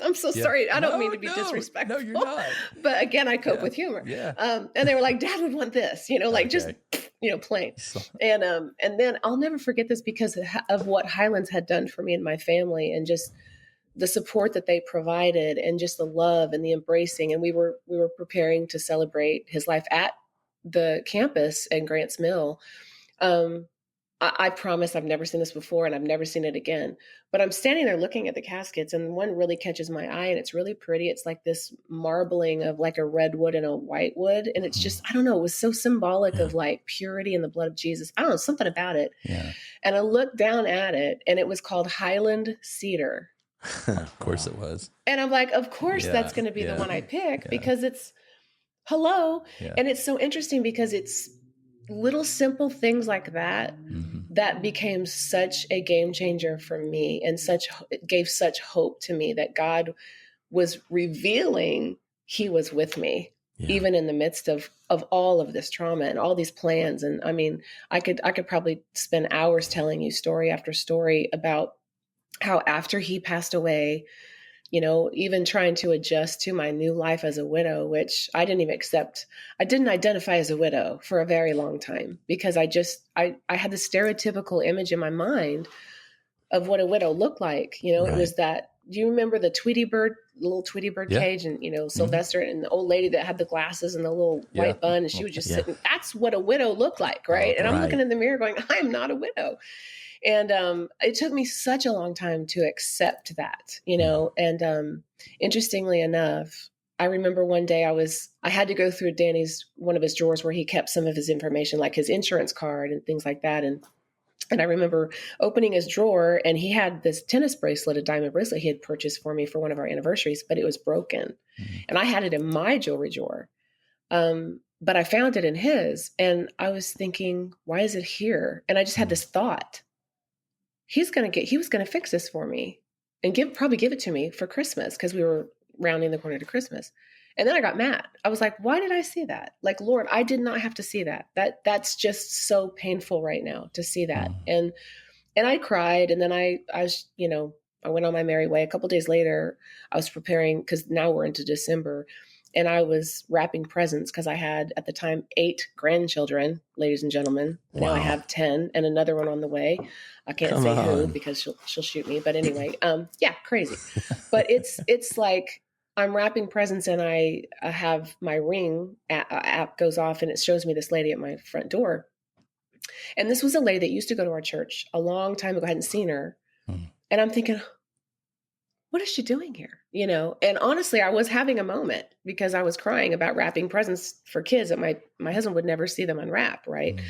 I'm so sorry. I don't mean to be disrespectful. No, you're not. But again, I cope with humor. Yeah. And they were like, "Dad would want this," just plain. And then I'll never forget this because of what Highlands had done for me and my family, and just the support that they provided, and just the love and the embracing. And we were preparing to celebrate his life at the campus in Grants Mill. I promise I've never seen this before and I've never seen it again, but I'm standing there looking at the caskets, and one really catches my eye, and it's really pretty. It's like this marbling of like a redwood and a whitewood. And it's just, I don't know, it was so symbolic of like purity and the blood of Jesus. I don't know, something about it. Yeah. And I looked down at it, and it was called Highland Cedar. Of course it was. And I'm like, of course that's going to be the one I pick because it's hello. Yeah. And it's so interesting because it's little simple things like that that became such a game changer for me, and it gave such hope to me that God was revealing he was with me, even in the midst of all of this trauma and all these plans. And I mean, I could probably spend hours telling you story after story about how after he passed away, even trying to adjust to my new life as a widow, which I didn't even accept. I didn't identify as a widow for a very long time because I had the stereotypical image in my mind of what a widow looked like. Right. It was that, do you remember the little Tweety bird cage, and, Sylvester and the old lady that had the glasses and the little white bun, and she would just sit. That's what a widow looked like. Right. And I'm looking in the mirror going, I'm not a widow. And it took me such a long time to accept that, and interestingly enough, I remember one day I had to go through one of his drawers where he kept some of his information, like his insurance card and things like that. And I remember opening his drawer, and he had this tennis bracelet, a diamond bracelet he had purchased for me for one of our anniversaries, but it was broken. And I had it in my jewelry drawer. But I found it in his, and I was thinking, why is it here? And I just had this thought. He was going to fix this for me and probably give it to me for Christmas, because we were rounding the corner to Christmas. And then I got mad. I was like, why did I see that? Like, Lord, I did not have to see that. That's just so painful right now to see that. And I cried. And then I went on my merry way. A couple of days later, I was preparing, because now we're into December, and I was wrapping presents because I had at the time 8 grandchildren, ladies and gentlemen. Wow. Now I have 10 and another one on the way. I can't say who because she'll shoot me. But anyway, crazy. But it's like I'm wrapping presents and I have my ring app goes off and it shows me this lady at my front door. And this was a lady that used to go to our church a long time ago. I hadn't seen her. And I'm thinking, what is she doing here? You know? And honestly, I was having a moment because I was crying about wrapping presents for kids that my husband would never see them unwrap. Right.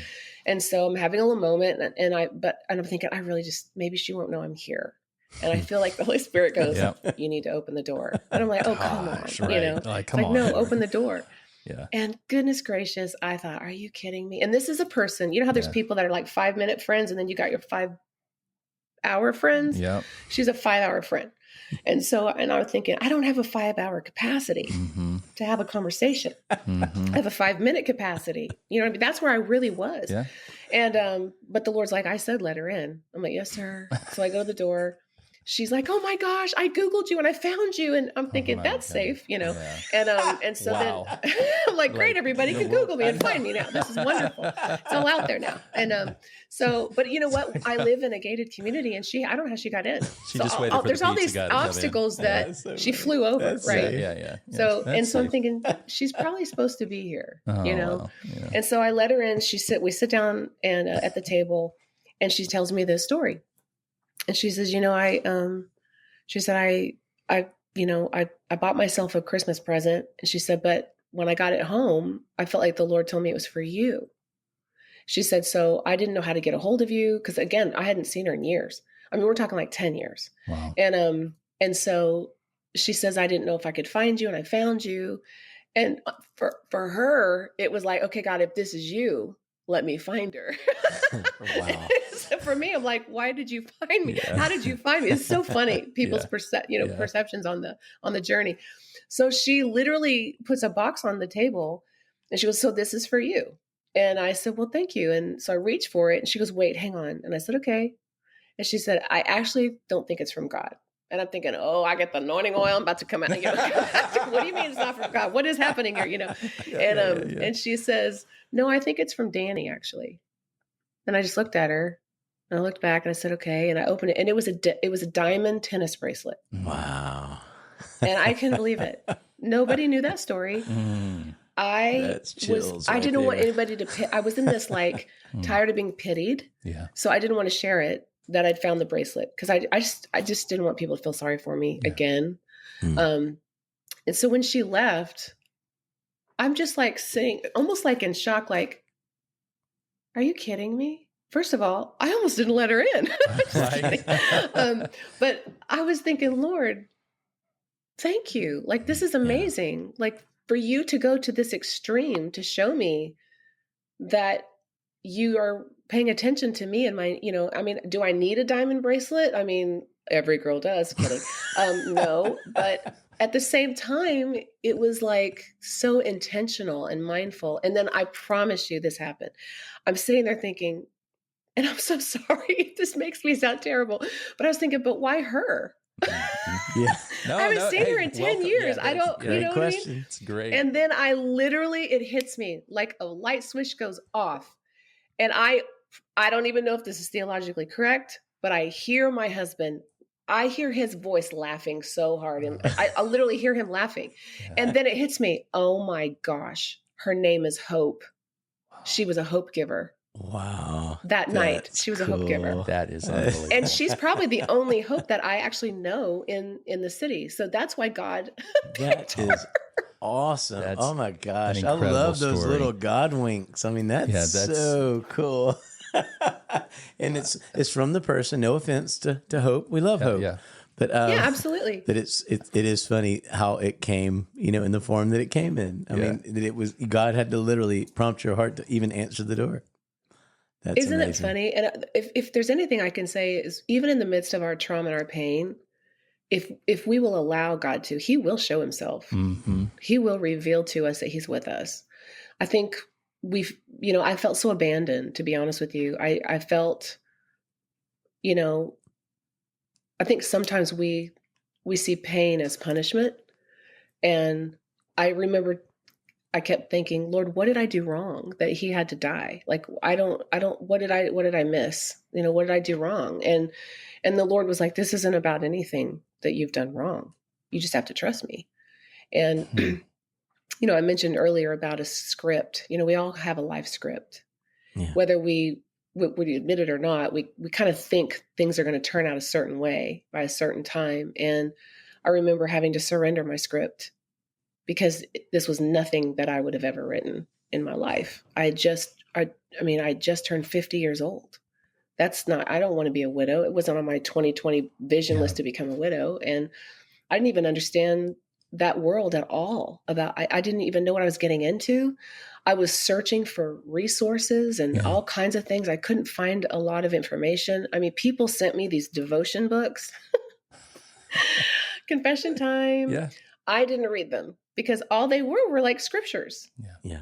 And so I'm having a little moment and I'm thinking, I really just, maybe she won't know I'm here. And I feel like the Holy Spirit goes, you need to open the door. And I'm like, oh, come on. Right. You know, like, come on. no, open the door. Yeah. And goodness gracious, I thought, are you kidding me? And this is a person, you know how there's people that are like 5-minute friends and then you got your 5-hour friends. Yeah. She's a 5-hour friend. And I was thinking, I don't have a 5-hour capacity to have a conversation. I have a 5-minute capacity. You know what I mean? That's where I really was. Yeah. And, but the Lord's like, I said, let her in. I'm like, yes, sir. So I go to the door. She's like, oh my gosh, I Googled you and I found you. And I'm thinking that's safe, you know? Yeah. And so then I'm like, great, everybody can Google me and find me now. This is wonderful. It's all out there now. And but you know what? I live in a gated community and I don't know how she got in. She just waited for there's the all pizza these guy to come in. obstacles that she flew over, right? Yeah. So, That's and so I'm safe. thinking she's probably supposed to be here, you know? Wow. Yeah. And so I let her in. We sit down and at the table and she tells me this story. And she says, you know, I bought myself a Christmas present. And she said, but when I got it home, I felt like the Lord told me it was for you. She said, so I didn't know how to get a hold of you. Cause again, I hadn't seen her in years. I mean, we're talking like 10 years. Wow. And so she says, I didn't know if I could find you and I found you. And for her, it was like, okay, God, if this is you, let me find her. Wow. So for me, I'm like, why did you find me? Yeah. How did you find me? It's so funny. People's perceptions on the journey. So she literally puts a box on the table and she goes, so this is for you. And I said, well, thank you. And so I reached for it and she goes, wait, hang on. And I said, okay. And she said, I actually don't think it's from God. And I'm thinking, oh, I get the anointing oil. I'm about to come out. You know, what do you mean it's not from God? What is happening here? You know? And she says, no, I think it's from Danny, actually. And I just looked at her and I looked back and I said, okay. And I opened it and it was a diamond tennis bracelet. Wow. And I couldn't believe it. Nobody knew that story. I didn't want anybody to I was in this like tired of being pitied. Yeah. So I didn't want to share it that I'd found the bracelet because I just didn't want people to feel sorry for me again. And so when she left, I'm just like sitting almost like in shock, like, are you kidding me? First of all, I almost didn't let her in. But I was thinking, Lord, thank you. Like, this is amazing. Like for you to go to this extreme to show me that you are paying attention to me and my, you know, I mean, do I need a diamond bracelet? I mean, every girl does. Kidding. No, but at the same time, it was like so intentional and mindful. And then I promise you this happened. I'm sitting there thinking, and I'm so sorry, this makes me sound terrible, but I was thinking, but why her? Yeah. I haven't seen her in 10 years. I don't, you know what I mean? It's great. And then it hits me like a light switch goes off. And I don't even know if this is theologically correct, but I hear my husband, I hear his voice laughing so hard. And I literally hear him laughing. Yeah. And then it hits me. Oh my gosh. Her name is Hope. She was a hope giver. Wow. That night, she was a hope giver. That is unbelievable. And she's probably the only hope that I actually know in the city. So that's why God picked her. Awesome. That's oh my gosh. I love those little God winks. I mean, that's so cool. And it's from the person. No offense to Hope. We love Hope. Yeah. But absolutely. That it is funny how it came, you know, in the form that it came in. I mean, that it was God had to literally prompt your heart to even answer the door. That's Isn't amazing. it funny? And if there's anything I can say is even in the midst of our trauma and our pain, if we will allow God to, He will show Himself. Mm-hmm. He will reveal to us that He's with us. I think I felt so abandoned, to be honest with you. I felt, I think sometimes we see pain as punishment. And I remember I kept thinking, Lord, what did I do wrong that He had to die? Like, what did I miss? What did I do wrong? And the Lord was like, this isn't about anything that you've done wrong. You just have to trust me. And, I mentioned earlier about a script. We all have a life script. Yeah. Whether we admit it or not, we kind of think things are going to turn out a certain way by a certain time. And I remember having to surrender my script because this was nothing that I would have ever written in my life. I just turned 50 years old. I don't want to be a widow. It wasn't on my 2020 vision list to become a widow. And I didn't even understand that world at all. I didn't even know what I was getting into. I was searching for resources and all kinds of things. I couldn't find a lot of information. I mean, people sent me these devotion books, confession time. Yeah. I didn't read them because all they were like scriptures. Yeah.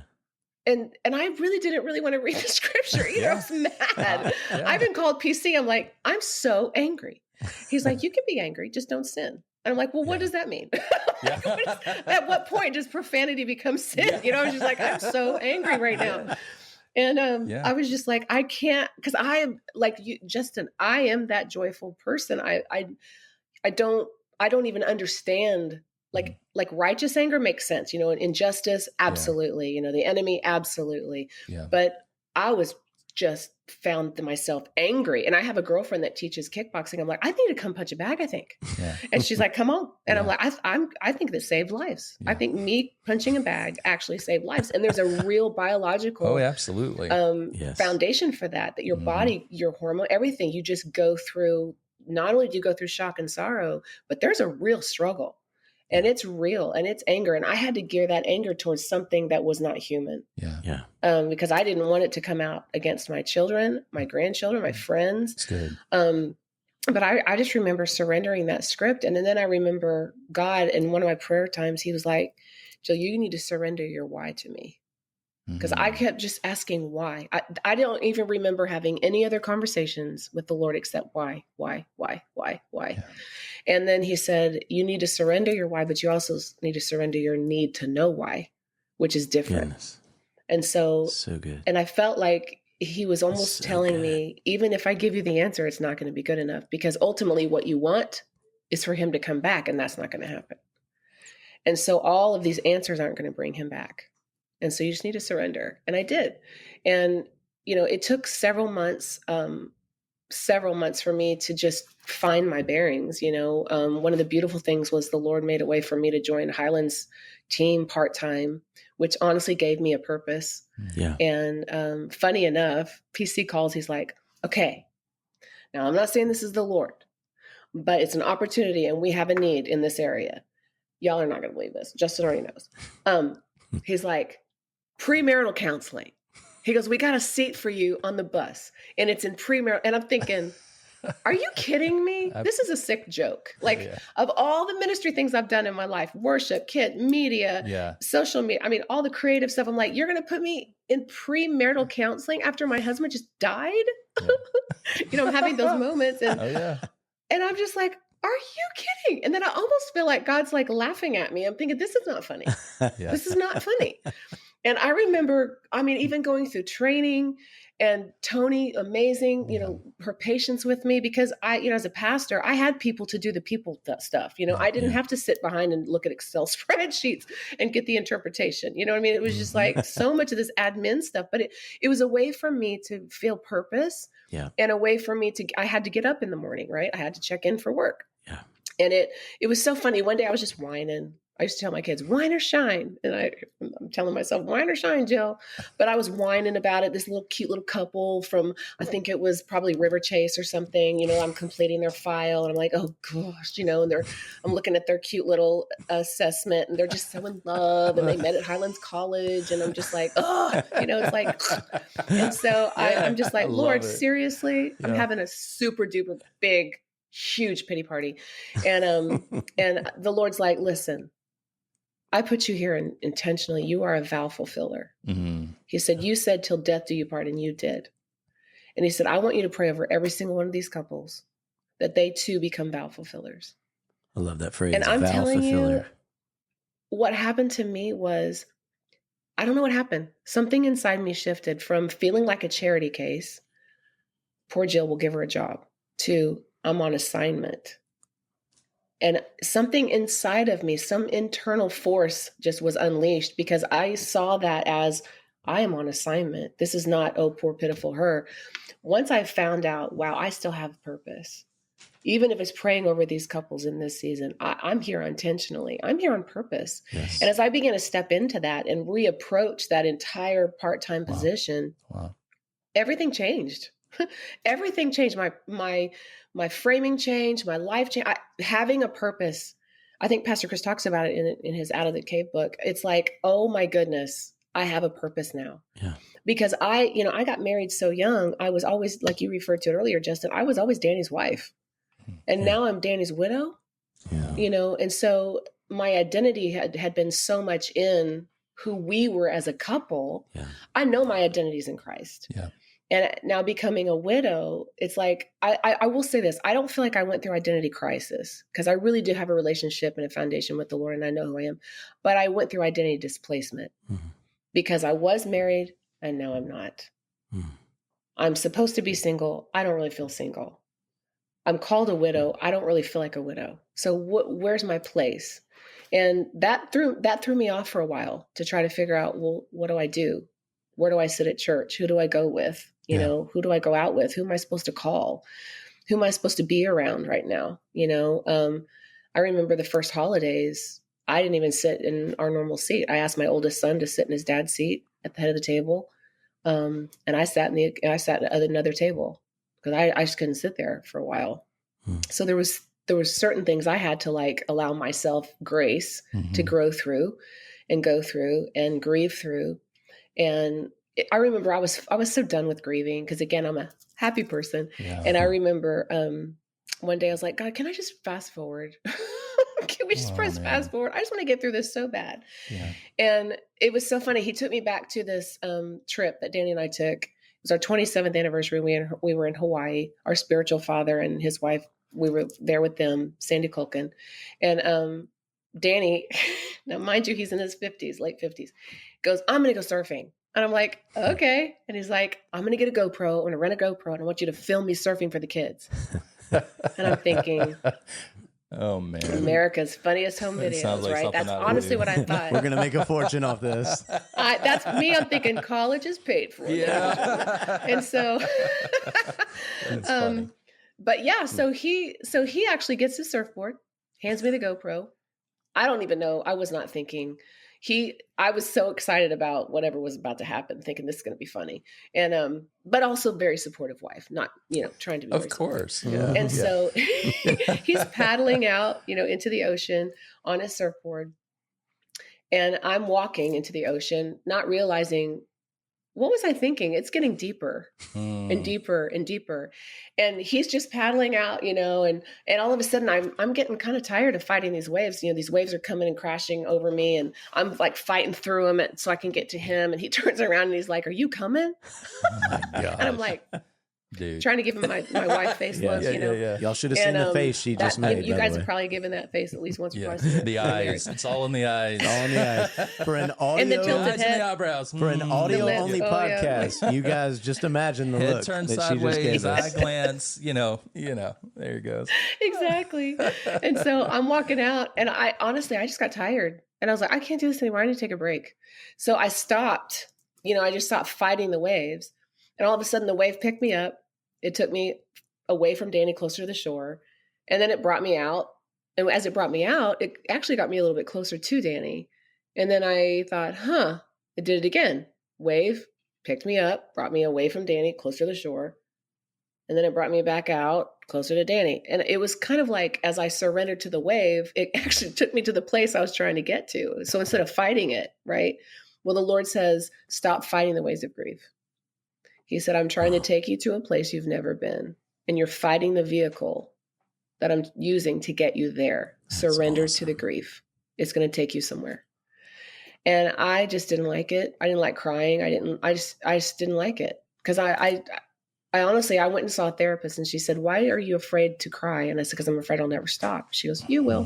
And I really didn't want to read the scripture either. I was mad. I've been called PC. I'm like, I'm so angry. He's like, you can be angry, just don't sin. And I'm like, well, what does that mean? At what point does profanity become sin? I was just like, I'm so angry right now. And I was just like, I can't, because I am like you, Justin, I am that joyful person. I don't even understand like righteous anger makes sense, injustice, absolutely, the enemy, absolutely. Yeah. But I was just found myself angry. And I have a girlfriend that teaches kickboxing. I'm like, I need to come punch a bag, I think. Yeah. And she's like, come on. And I'm like, I think that saved lives. Yeah. I think me punching a bag actually saved lives. And there's a real biological absolutely. Foundation for that your body, your hormone, everything, you just go through. Not only do you go through shock and sorrow, but there's a real struggle. And it's real, and it's anger. And I had to gear that anger towards something that was not human. Yeah. Because I didn't want it to come out against my children, my grandchildren, my friends. That's good. But I just remember surrendering that script. And then I remember God in one of my prayer times, he was like, Jill, you need to surrender your why to me. Because I kept just asking why. I don't even remember having any other conversations with the Lord except why. Yeah. And then he said, you need to surrender your why, but you also need to surrender your need to know why, which is different. Goodness. And so good. And I felt like he was almost telling me, even if I give you the answer, it's not going to be good enough, because ultimately what you want is for him to come back, and that's not going to happen. And so all of these answers aren't going to bring him back. And so you just need to surrender. And I did. And, it took several months for me to just find my bearings. One of the beautiful things was the Lord made a way for me to join Highland's team part-time, which honestly gave me a purpose. Yeah. And funny enough, PC calls, he's like, okay, now I'm not saying this is the Lord, but it's an opportunity and we have a need in this area. Y'all are not going to believe this. Justin already knows. He's like, premarital counseling. He goes, we got a seat for you on the bus, and it's in premarital. And I'm thinking, are you kidding me? This is a sick joke. Of all the ministry things I've done in my life, worship, kid, media, social media, I mean, all the creative stuff. I'm like, you're going to put me in premarital counseling after my husband just died? Yeah. I'm having those moments. And, and I'm just like, are you kidding? And then I almost feel like God's like laughing at me. I'm thinking, this is not funny. This is not funny. And I remember, even going through training, and Tony, amazing, her patience with me, because I, as a pastor, I had people to do the people stuff. I didn't have to sit behind and look at Excel spreadsheets and get the interpretation. You know what I mean? It was just like so much of this admin stuff, but it was a way for me to feel purpose. Yeah. And a way for me I had to get up in the morning, right? I had to check in for work. Yeah. And it was so funny. One day I was just whining. I used to tell my kids, whine or shine. And I'm telling myself, whine or shine, Jill. But I was whining about it. This cute little couple from, I think it was probably River Chase or something, I'm completing their file. And I'm like, oh gosh, and I'm looking at their cute little assessment, and they're just so in love. And they met at Highlands College. And I'm just like, oh, it's like, and so I'm just like, Lord, seriously, I'm having a super duper big, huge pity party. And the Lord's like, listen, I put you here intentionally. You are a vow fulfiller. Mm-hmm. He said, you said till death do you part, and you did. And he said, I want you to pray over every single one of these couples that they too become vow fulfillers. I love that phrase. And I'm telling you, what happened to me was, I don't know what happened. Something inside me shifted from feeling like a charity case, poor Jill, will give her a job, to I'm on assignment. And something inside of me, some internal force just was unleashed because I saw that as I am on assignment. This is not, oh, poor, pitiful her. Once I found out, wow, I still have purpose. Even if it's praying over these couples in this season, I'm here intentionally. I'm here on purpose. Yes. And as I began to step into that and reapproach that entire part-time position, everything changed. Everything changed. My framing changed, my life changed. Having a purpose. I think Pastor Chris talks about it in his Out of the Cave book. It's like, oh my goodness, I have a purpose now. Yeah. Because I got married so young. I was always, like you referred to it earlier, Justin, I was always Danny's wife. And now I'm Danny's widow, and so my identity had been so much in who we were as a couple. Yeah. I know my identity is in Christ. Yeah. And now becoming a widow, it's like, I will say this, I don't feel like I went through identity crisis because I really do have a relationship and a foundation with the Lord and I know who I am. But I went through identity displacement because I was married and now I'm not. I'm supposed to be single. I don't really feel single. I'm called a widow. I don't really feel like a widow. So where's my place? And that threw me off for a while to try to figure out, well, what do I do? Where do I sit at church? Who do I go with? Who do I go out with? Who am I supposed to call? Who am I supposed to be around right now? I remember the first holidays, I didn't even sit in our normal seat. I asked my oldest son to sit in his dad's seat at the head of the table. And I sat at another table. Because I just couldn't sit there for a while. So there was certain things I had to like allow myself grace to grow through and go through and grieve through. And I remember I was so done with grieving because again, I'm a happy person. Yeah. And I remember one day I was like, God, can I just fast forward? Can we just press fast forward? I just want to get through this so bad. Yeah. And it was so funny. He took me back to this trip that Danny and I took. It was our 27th anniversary. We were in Hawaii. Our spiritual father and his wife, we were there with them, Sandy Culkin. And Danny, now mind you, he's in his 50s, late 50s, goes, I'm going to go surfing. And I'm like, okay. And he's like, I'm going to get a GoPro. I'm going to rent a GoPro and I want you to film me surfing for the kids. And I'm thinking, oh man, America's funniest home videos, like right? That's honestly what I thought. We're going to make a fortune off this. That's me. I'm thinking college is paid for. Yeah. And so, but yeah, so he actually gets his surfboard, hands me the GoPro. I don't even know. I was not thinking. I was so excited about whatever was about to happen, thinking this is going to be funny. And, but also very supportive wife, not, trying to be. Of course. Yeah. And so he's paddling out, into the ocean on his surfboard. And I'm walking into the ocean, not realizing, what was I thinking? It's getting deeper and deeper and deeper. And he's just paddling out, and all of a sudden I'm getting kind of tired of fighting these waves. These waves are coming and crashing over me and I'm like fighting through them so I can get to him. And he turns around and he's like, are you coming? Oh my gosh. And I'm like, dude, trying to give him my wife face look, Yeah. Y'all should have seen the face she just made. You guys have probably given that face at least once or twice. The eyes. It's all in the eyes. All in the eyes. For an audio, and the tilted head. And the eyebrows. For an audio only podcast, you guys just imagine the head look turn that sideways, she just gave us. eye glance. There it goes. Exactly. And so I'm walking out, and I just got tired, and I was like, I can't do this anymore. I need to take a break. So I stopped. I just stopped fighting the waves. And all of a sudden the wave picked me up. It took me away from Danny, closer to the shore. And then it brought me out. And as it brought me out, it actually got me a little bit closer to Danny. And then I thought, it did it again. Wave picked me up, brought me away from Danny, closer to the shore. And then it brought me back out, closer to Danny. And it was kind of like, as I surrendered to the wave, it actually took me to the place I was trying to get to. So instead of fighting it, right? Well, the Lord says, stop fighting the waves of grief. He said, I'm trying to take you to a place you've never been, and you're fighting the vehicle that I'm using to get you there. That's Surrender awesome. To the grief. It's going to take you somewhere. And I just didn't like it. I didn't like crying. I just didn't like it. Because I honestly, I went and saw a therapist and she said, why are you afraid to cry? And I said, because I'm afraid I'll never stop. She goes, you will.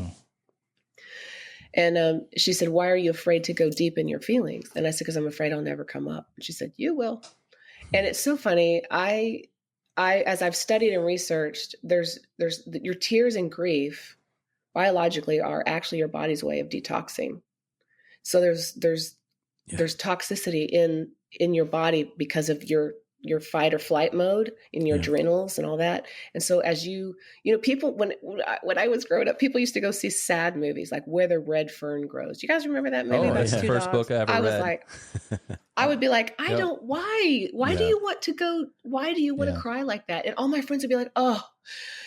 And she said, why are you afraid to go deep in your feelings? And I said, because I'm afraid I'll never come up. And she said, you will. And it's so funny. I, as I've studied and researched, there's your tears and grief biologically are actually your body's way of detoxing. So there's toxicity in your body because of your fight or flight mode, in your adrenals and all that. And so as you know, people, when I was growing up, people used to go see sad movies like Where the Red Fern Grows. You guys remember that movie? Oh, Those that's the two first dogs? book I ever I was read. like, I would be like, why do you want to go? Why do you want to cry like that? And all my friends would be like, oh,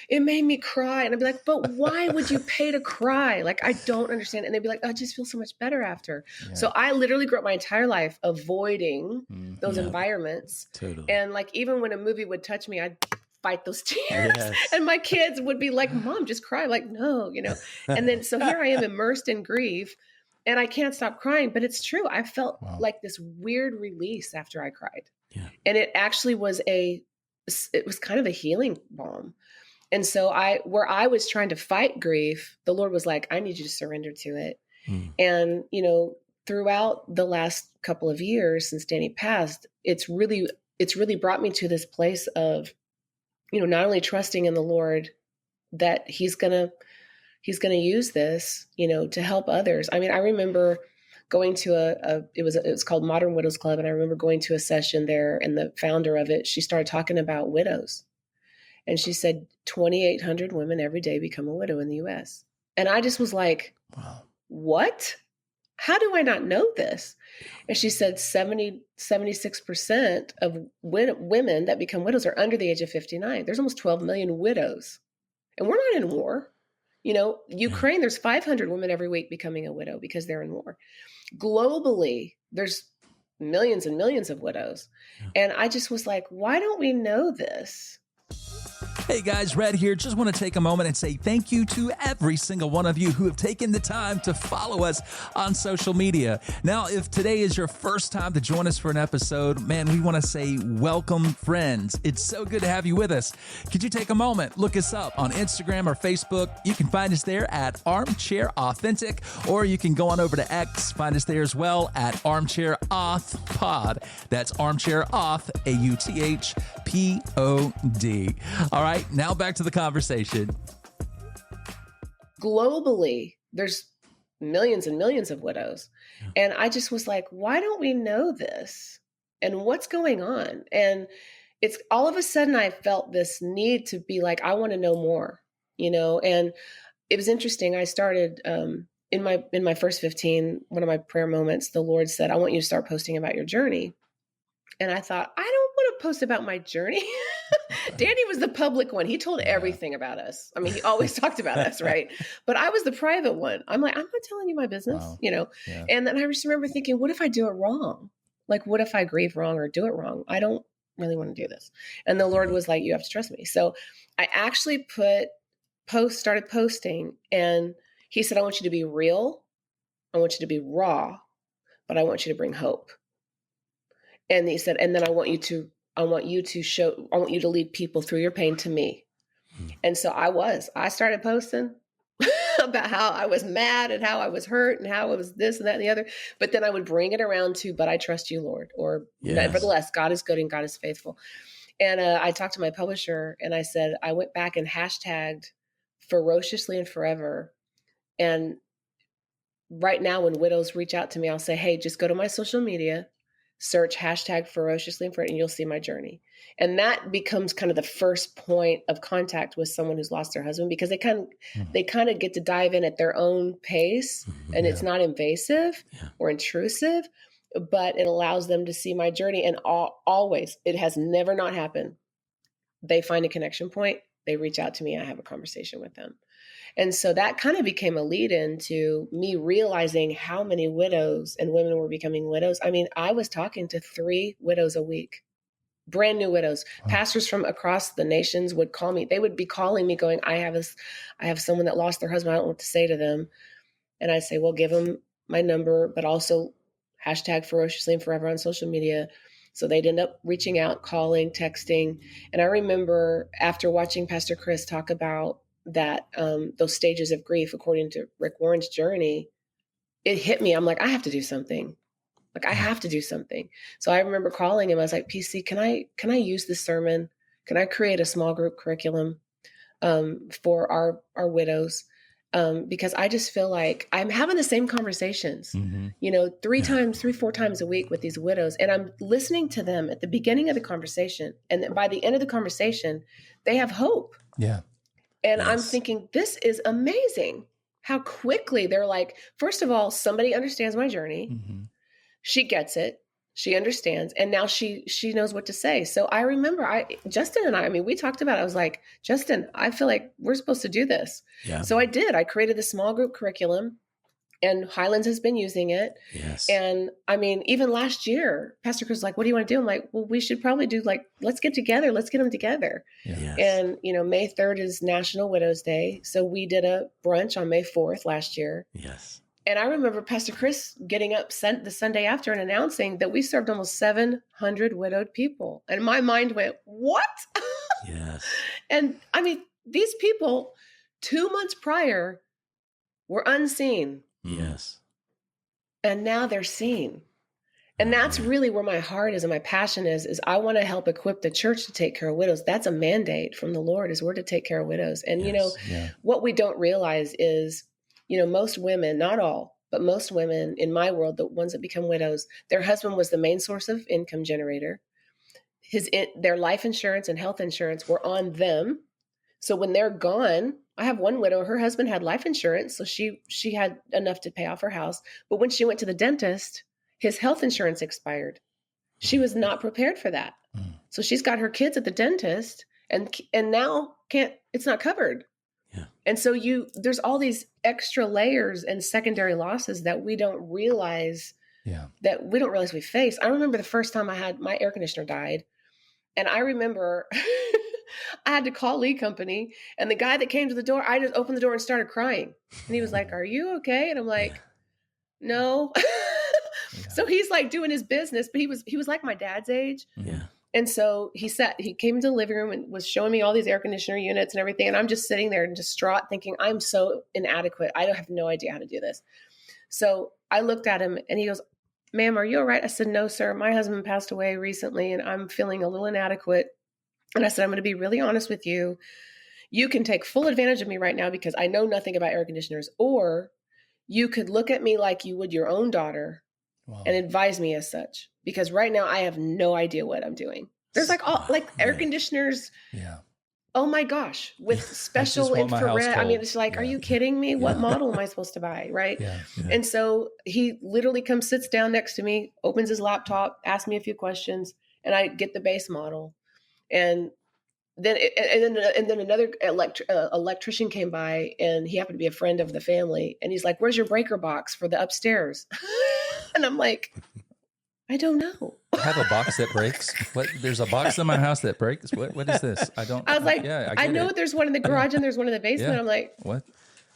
it made me cry. And I'd be like, but why would you pay to cry? Like, I don't understand. And they'd be like, oh, I just feel so much better after. Yeah. So I literally grew up my entire life avoiding those environments. Totally. And like, even when a movie would touch me, I'd fight those tears. Yes. And my kids would be like, Mom, just cry. I'm like, no, you know. And then, so here I am immersed in grief and I can't stop crying. But it's true. I felt like this weird release after I cried. Yeah. And it actually was it was kind of a healing balm. And so where I was trying to fight grief, the Lord was like, I need you to surrender to it. And, you know, throughout the last couple of years since Danny passed, it's really brought me to this place of, you know, not only trusting in the Lord that he's going to use this, you know, to help others. I mean, I remember going to it was called Modern Widows Club. And I remember going to a session there, and the founder of it, she started talking about widows. And she said 2,800 women every day become a widow in the US. And I just was like, wow, what? How do I not know this? And she said 76% of women that become widows are under the age of 59. There's almost 12 million widows. And we're not in war. You know, Ukraine, there's 500 women every week becoming a widow because they're in war. Globally, there's millions and millions of widows. And I just was like, why don't we know this? Hey guys, Red here. Just want to take a moment and say thank you to every single one of you who have taken the time to follow us on social media. Now, if today is your first time to join us for an episode, man, we want to say welcome, friends. It's so good to have you with us. Could you take a moment, look us up on Instagram or Facebook? You can find us there at Armchair Authentic, or you can go on over to X, find us there as well at Armchair Auth Pod. That's Armchair Auth, AUTHPOD. All right. Now back to the conversation. Globally, there's millions and millions of widows. And I just was like, why don't we know this? And what's going on? And it's all of a sudden I felt this need to be like, I want to know more, you know? And it was interesting. I started in my first 15, one of my prayer moments, the Lord said, I want you to start posting about your journey. And I thought, I don't want to post about my journey. Danny was the public one. He told everything about us. I mean, he always talked about us, right? But I was the private one. I'm like, I'm not telling you my business, you know? Yeah. And then I just remember thinking, what if I do it wrong? Like, what if I grieve wrong or do it wrong? I don't really want to do this. And the Lord was like, you have to trust me. So I actually started posting, and he said, I want you to be real. I want you to be raw, but I want you to bring hope. And he said, and then I want you to lead people through your pain to me. And so I started posting about how I was mad and how I was hurt and how it was this and that and the other. But then I would bring it around to, but I trust you, Lord, or nevertheless, God is good and God is faithful. And I talked to my publisher and I said, I went back and hashtagged ferociously and forever. And right now when widows reach out to me, I'll say, hey, just go to my social media, search hashtag ferociously and forever, and you'll see my journey. And that becomes kind of the first point of contact with someone who's lost their husband, because they kind of get to dive in at their own pace, and it's not invasive or intrusive, but it allows them to see my journey. And always, it has never not happened. They find a connection point, they reach out to me, I have a conversation with them. And so that kind of became a lead in to me realizing how many widows and women were becoming widows. I mean, I was talking to 3 widows a week, brand new widows. Wow. Pastors from across the nations would call me. They would be calling me going, I have someone that lost their husband. I don't know what to say to them. And I'd say, well, give them my number, but also hashtag ferociously and forever on social media. So they'd end up reaching out, calling, texting. And I remember after watching Pastor Chris talk about that, those stages of grief, according to Rick Warren's journey, it hit me. I'm like, I have to do something. Like, I have to do something. So I remember calling him. I was like, PC, can I use this sermon? Can I create a small group curriculum for our widows? because I just feel like I'm having the same conversations, Mm-hmm. 4 times a week with these widows. And I'm listening to them at the beginning of the conversation. And then by the end of the conversation, they have hope. Yeah. And I'm thinking, this is amazing how quickly they're like, first of all, somebody understands my journey. Mm-hmm. She gets it. She understands. And now she knows what to say. So I remember Justin and I mean, we talked about it. I was like, Justin, I feel like we're supposed to do this. Yeah. So I did. I created the small group curriculum, and Highlands has been using it. Yes. And I mean, even last year, Pastor Chris was like, what do you want to do? I'm like, well, we should probably do let's get together. Let's get them together. Yeah. Yes. And, May 3rd is National Widows Day. So we did a brunch on May 4th last year. Yes. And I remember Pastor Chris getting up the Sunday after and announcing that we served almost 700 widowed people. And my mind went, what? Yes. And I mean, these people 2 months prior were unseen. Yes. And now they're seen. And that's really where my heart is and my passion is I want to help equip the church to take care of widows. That's a mandate from the Lord, is we're to take care of widows. And, what we don't realize is, most women, not all, but most women in my world, the ones that become widows, their husband was the main source of income generator. Their life insurance and health insurance were on them. So when they're gone, I have one widow, her husband had life insurance. So she had enough to pay off her house. But when she went to the dentist, his health insurance expired. She was not prepared for that. So she's got her kids at the dentist and now it's not covered. Yeah. And so there's all these extra layers and secondary losses that we don't realize we face. I remember the first time my air conditioner died. And I remember I had to call Lee Company, and the guy that came to the door, I just opened the door and started crying. And he was like, "Are you okay?" And I'm like, "No." So he's like doing his business, but he was like my dad's age. Yeah. And so he came into the living room and was showing me all these air conditioner units and everything. And I'm just sitting there and distraught thinking, I'm so inadequate. I have no idea how to do this. So I looked at him and he goes, "Ma'am, are you all right?" I said, "No, sir. My husband passed away recently and I'm feeling a little inadequate." And I said, "I'm going to be really honest with you. You can take full advantage of me right now because I know nothing about air conditioners, or you could look at me like you would your own daughter and advise me as such. Because right now I have no idea what I'm doing." There's air conditioners. Yeah. Oh my gosh, with special infrared. I mean, it's like, are you kidding me? What model am I supposed to buy? Right. Yeah. And so he literally comes, sits down next to me, opens his laptop, asks me a few questions, and I get the base model. And then another electrician came by, and he happened to be a friend of the family. And he's like, "Where's your breaker box for the upstairs?" And I'm like, "I don't know." I have a box that breaks. What? There's a box in my house that breaks. What is this? I don't. I was like, I know it. there's one in the garage and there's one in the basement. Yeah. I'm like, what?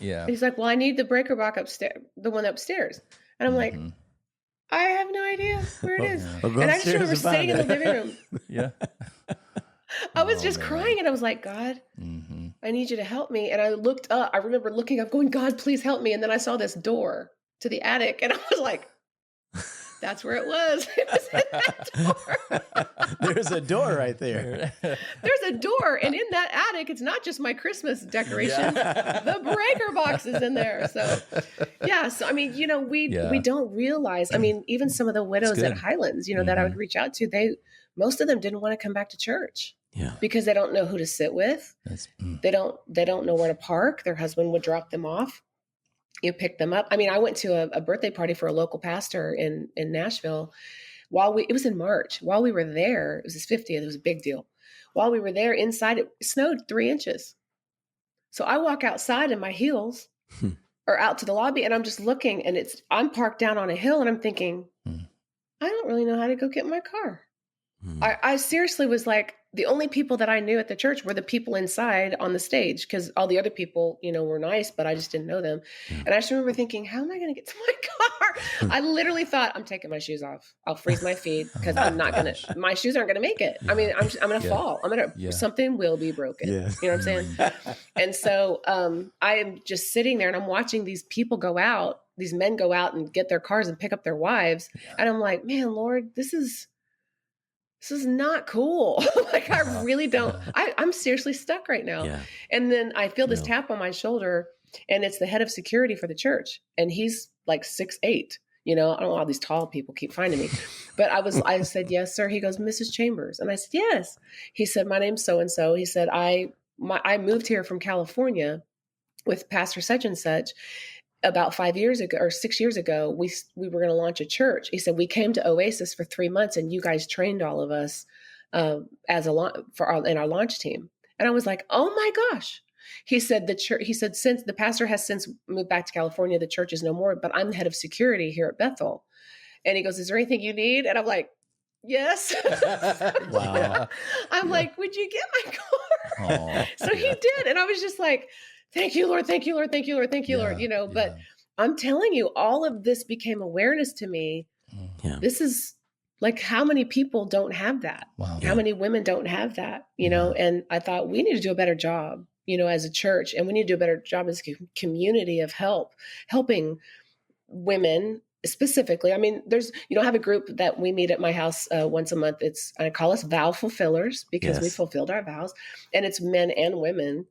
Yeah. And he's like, "Well, I need the breaker box upstairs, the one upstairs." And I'm like, I have no idea where it is. And I just remember sitting in the living room. Yeah. I was just crying and I was like, "God, I need you to help me." And I looked up. I remember looking up, going, "God, please help me." And then I saw this door to the attic and I was like, that's where it was. It was in that door. There's a door right there. There's a door. And in that attic, it's not just my Christmas decorations. The breaker box is in there. So, So, I mean, we don't realize, I mean, even some of the widows at Highlands, that I would reach out to, most of them didn't want to come back to church. Yeah. Because they don't know who to sit with. They don't know where to park. Their husband would drop them off. You pick them up. I mean, I went to a birthday party for a local pastor in Nashville. It was in March. While we were there, it was his 50th. It was a big deal. While we were there inside, it snowed 3 inches. So I walk outside in my heels or out to the lobby, and I'm just looking, and I'm parked down on a hill, and I'm thinking, I don't really know how to go get my car. I seriously was like, the only people that I knew at the church were the people inside on the stage, because all the other people, were nice, but I just didn't know them. And I just remember thinking, how am I going to get to my car? I literally thought, I'm taking my shoes off. I'll freeze my feet because I'm not going to, my shoes aren't going to make it. I mean, I'm going to fall. Something will be broken. Yeah. You know what I'm saying? And so I am just sitting there and I'm watching these people go out, these men go out and get their cars and pick up their wives. And I'm like, man, Lord, this is not cool. I really don't, I'm seriously stuck right now. Yeah. And then I feel this tap on my shoulder and it's the head of security for the church. And he's like 6'8". You know, I don't know how these tall people keep finding me, but I said, yes, sir. He goes, Mrs. Chambers. And I said, yes. He said, my name's so-and-so. He said, I moved here from California with Pastor such and such about 5 years ago or 6 years ago. We were going to launch a church. He said, we came to Oasis for 3 months and you guys trained all of us in our launch team. And I was like, oh my gosh. He said, since the pastor has since moved back to California, the church is no more, but I'm the head of security here at Bethel. And he goes, is there anything you need? And I'm like, yes. Wow. I'm like, would you get my car? So he did. And I was just like, thank you, Lord. Thank you, Lord. Thank you, Lord. Thank you, Lord. You know, but I'm telling you, all of this became awareness to me. Yeah. This is like, how many people don't have that? Wow. How many women don't have that? You know, and I thought we need to do a better job, you know, as a church, and we need to do a better job as a community of helping women specifically. I mean, I have a group that we meet at my house once a month. I call us VowFulfillers because we fulfilled our vows, and it's men and women.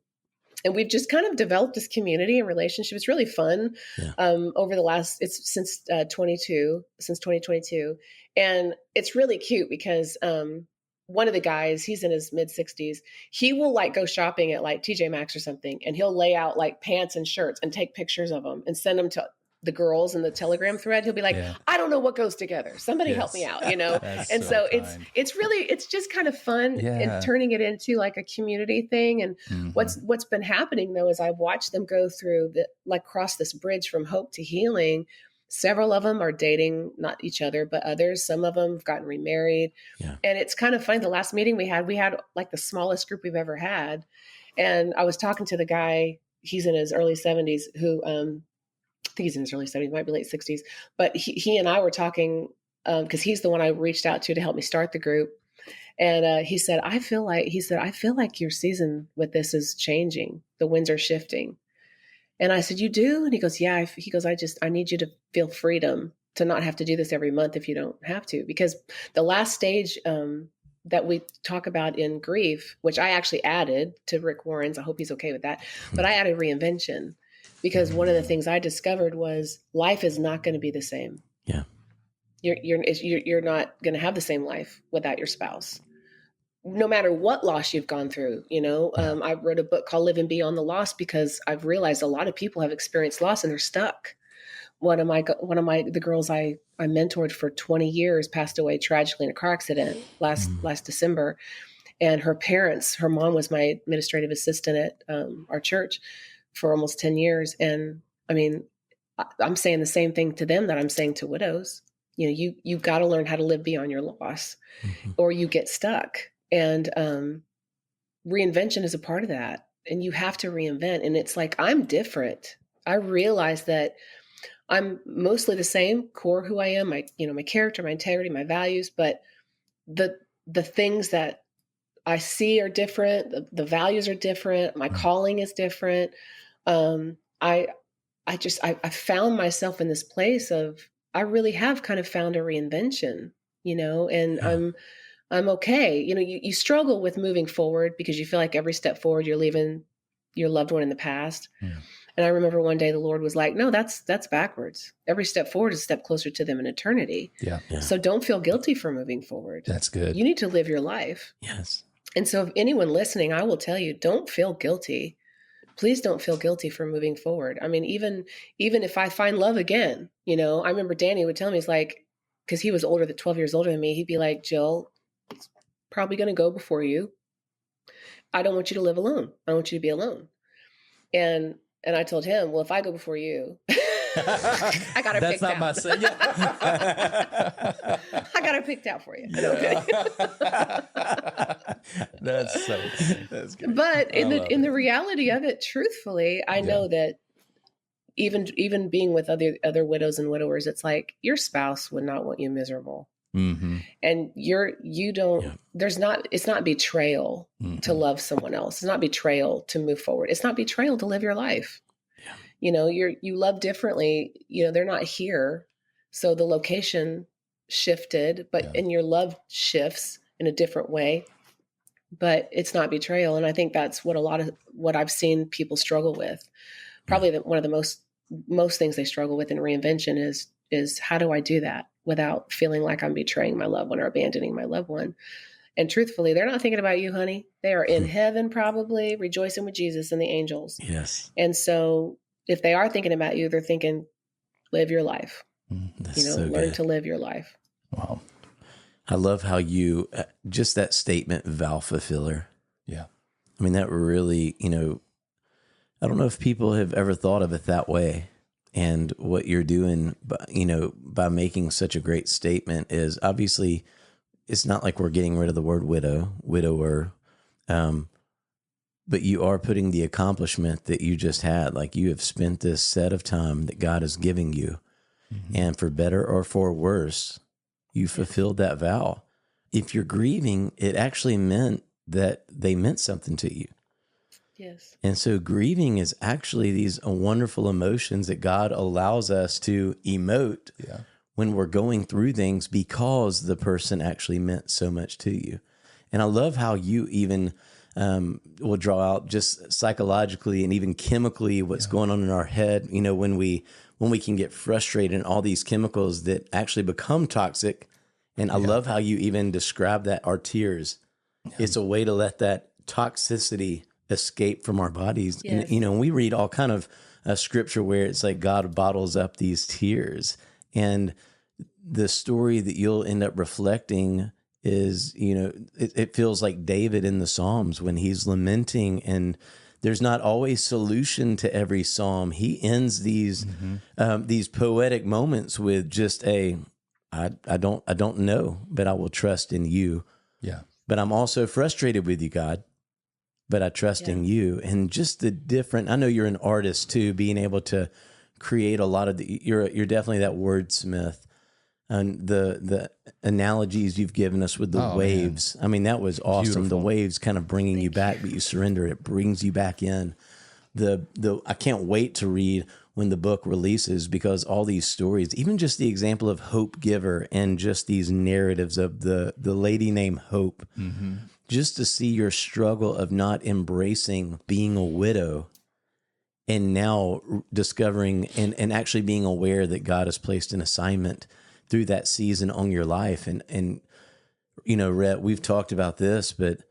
And we've just kind of developed this community and relationship. It's really fun. Since 2022. And it's really cute because one of the guys, he's in his mid 60s. He will like go shopping at like TJ Maxx or something, and he'll lay out like pants and shirts and take pictures of them and send them to the girls in the Telegram thread. He'll be like, I don't know what goes together. Somebody help me out, you know? And so it's just kind of fun and turning it into like a community thing. And what's been happening though, is I've watched them go through cross this bridge from hope to healing. Several of them are dating, not each other, but others. Some of them have gotten remarried. Yeah. And it's kind of funny. The last meeting we had like the smallest group we've ever had. And I was talking to the guy, he's in his early 70s, who, I think he's in his early 70s, might be late 60s. But he and I were talking because he's the one I reached out to help me start the group. And he said, I feel like your season with this is changing. The winds are shifting. And I said, you do? And he goes, yeah. He goes, I need you to feel freedom to not have to do this every month if you don't have to. Because the last stage that we talk about in grief, which I actually added to Rick Warren's, I hope he's okay with that, but I added reinvention. Because one of the things I discovered was life is not going to be the same. Yeah, you're not going to have the same life without your spouse, no matter what loss you've gone through. You know, I wrote a book called "Live and Beyond the Loss" because I've realized a lot of people have experienced loss and they're stuck. One of the girls I mentored for 20 years passed away tragically in a car accident last December, and her mom was my administrative assistant at our church for almost 10 years. And I mean, I'm saying the same thing to them that I'm saying to widows. You know, you got to learn how to live beyond your loss or you get stuck. And reinvention is a part of that. And you have to reinvent. And it's like, I'm different. I realize that I'm mostly the same core who I am, my character, my integrity, my values, but the things that I see are different. The values are different. My calling is different. I found myself in this place of, I really have kind of found a reinvention, you know, and I'm okay. You know, you struggle with moving forward because you feel like every step forward, you're leaving your loved one in the past. Yeah. And I remember one day the Lord was like, no, that's backwards. Every step forward is a step closer to them in eternity. Yeah. So don't feel guilty for moving forward. That's good. You need to live your life. Yes. And so if anyone listening, I will tell you, don't feel guilty. Please don't feel guilty for moving forward. I mean, even if I find love again, you know, I remember Danny would tell me, he's like, because he was 12 years older than me, he'd be like, Jill, it's probably going to go before you. I don't want you to live alone. I want you to be alone. And I told him, well, if I go before you, I got her picked out. That's not my son. I got her picked out for you. No, that's so funny. That's good. But in the reality of it, truthfully, I know that even being with other widows and widowers, it's like your spouse would not want you miserable. Mm-hmm. And it's not betrayal to love someone else. It's not betrayal to move forward. It's not betrayal to live your life. Yeah. You know, you love differently, you know, they're not here. So the location shifted, and your love shifts in a different way, but it's not betrayal. And I think that's what I've seen people struggle with. probably one of the most things they struggle with in reinvention is how do I do that without feeling like I'm betraying my loved one or abandoning my loved one? And truthfully, they're not thinking about you, honey. They are in heaven, probably rejoicing with Jesus and the angels. Yes. And so if they are thinking about you, they're thinking, live your life. Learn to live your life. Wow. I love how you, just that statement, VowFulfiller. Yeah. I mean, that really, I don't know if people have ever thought of it that way. And what you're doing, by making such a great statement is obviously, it's not like we're getting rid of the word widower, but you are putting the accomplishment that you just had. Like, you have spent this set of time that God is giving you, and for better or for worse, you fulfilled that vow. If you're grieving, it actually meant that they meant something to you. Yes. And so grieving is actually these wonderful emotions that God allows us to emote when we're going through things, because the person actually meant so much to you. And I love how you even will draw out just psychologically and even chemically what's going on in our head, when we can get frustrated, and all these chemicals that actually become toxic. And I love how you even describe that our tears. It's a way to let that toxicity escape from our bodies. Yes. And, we read all kind of scripture where it's like God bottles up these tears. And the story that you'll end up reflecting is, it feels like David in the Psalms when he's lamenting, and there's not always solution to every psalm. He ends these poetic moments with just I don't know, but I will trust in you. Yeah. But I'm also frustrated with you, God, but I trust in you. And just the different, I know you're an artist too, being able to create a lot of you're definitely that wordsmith. And the analogies you've given us with the waves. Man. I mean, that was awesome. Beautiful. The waves kind of bringing you back, but you surrender. It brings you back in. I can't wait to read when the book releases, because all these stories, even just the example of Hope Giver and just these narratives of the lady named Hope, just to see your struggle of not embracing being a widow, and now discovering and actually being aware that God has placed an assignment through that season on your life. And Rhett, we've talked about this, but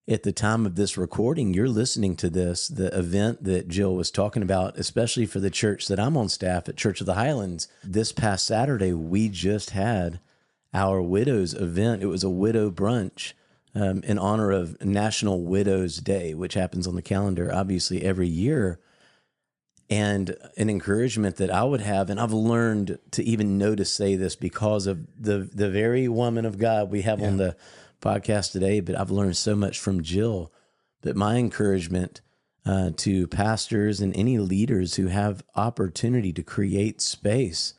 at the time of this recording, you're listening to this, the event that Jill was talking about, especially for the church that I'm on staff at, Church of the Highlands. This past Saturday, we just had our widows event. It was a widow brunch in honor of National Widows Day, which happens on the calendar, obviously, every year. And an encouragement that I would have, and I've learned to even know to say this because of the very woman of God we have on the podcast today, but I've learned so much from Jill. But my encouragement to pastors and any leaders who have opportunity to create space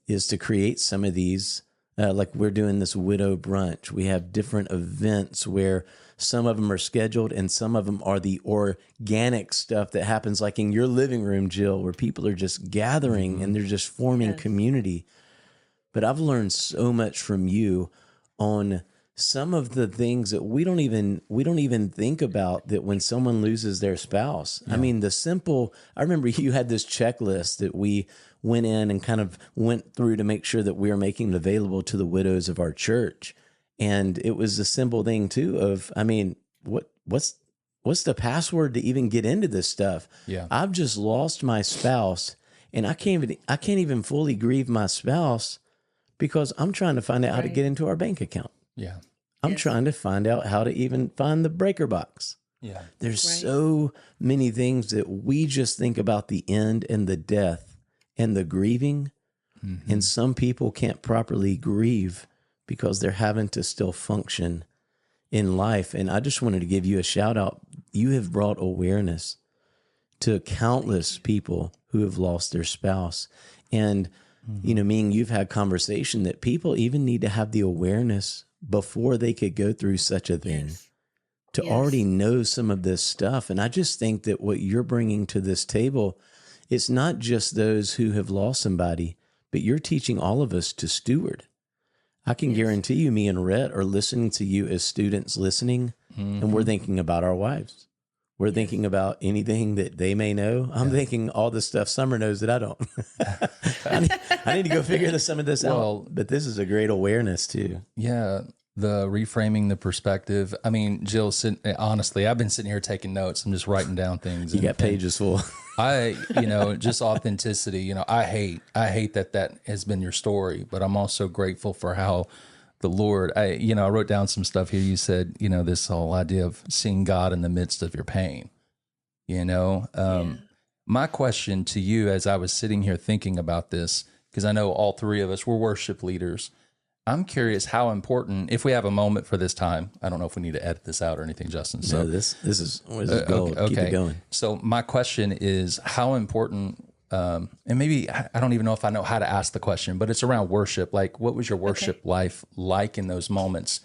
is to create some of these, like we're doing this widow brunch. We have different events where some of them are scheduled and some of them are the organic stuff that happens, like in your living room, Jill, where people are just gathering and they're just forming community. But I've learned so much from you on some of the things that we don't even think about, that when someone loses their spouse. I mean, I remember you had this checklist that we went in and kind of went through to make sure that we are making it available to the widows of our church. And it was a simple thing too of, I mean, what's the password to even get into this stuff? Yeah. I've just lost my spouse, and I can't even fully grieve my spouse because I'm trying to find out how to get into our bank account. Yeah. I'm trying to find out how to even find the breaker box. Yeah. There's so many things that we just think about the end and the death and the grieving. And some people can't properly grieve because they're having to still function in life. And I just wanted to give you a shout out. You have brought awareness to countless people who have lost their spouse. And, me and you've had conversation that people even need to have the awareness before they could go through such a thing to already know some of this stuff. And I just think that what you're bringing to this table, it's not just those who have lost somebody, but you're teaching all of us to steward. I can guarantee you, me and Rhett are listening to you as students listening, and we're thinking about our wives. we're thinking about anything that they may know. I'm thinking all the stuff Summer knows that I don't. I need to go figure some of this out. But this is a great awareness too. Yeah. The reframing the perspective. I mean, Jill, honestly, I've been sitting here taking notes. I'm just writing down things. You got pages full. Just authenticity, I hate that has been your story, but I'm also grateful for how the Lord, I wrote down some stuff here. You said, this whole idea of seeing God in the midst of your pain, My question to you, as I was sitting here thinking about this, because I know all three of us were worship leaders, I'm curious how important, if we have a moment for this time, I don't know if we need to edit this out or anything, Justin. So this is gold. Okay. Keep it going. So my question is how important, and maybe I don't even know if I know how to ask the question, but it's around worship. Like, what was your worship life like in those moments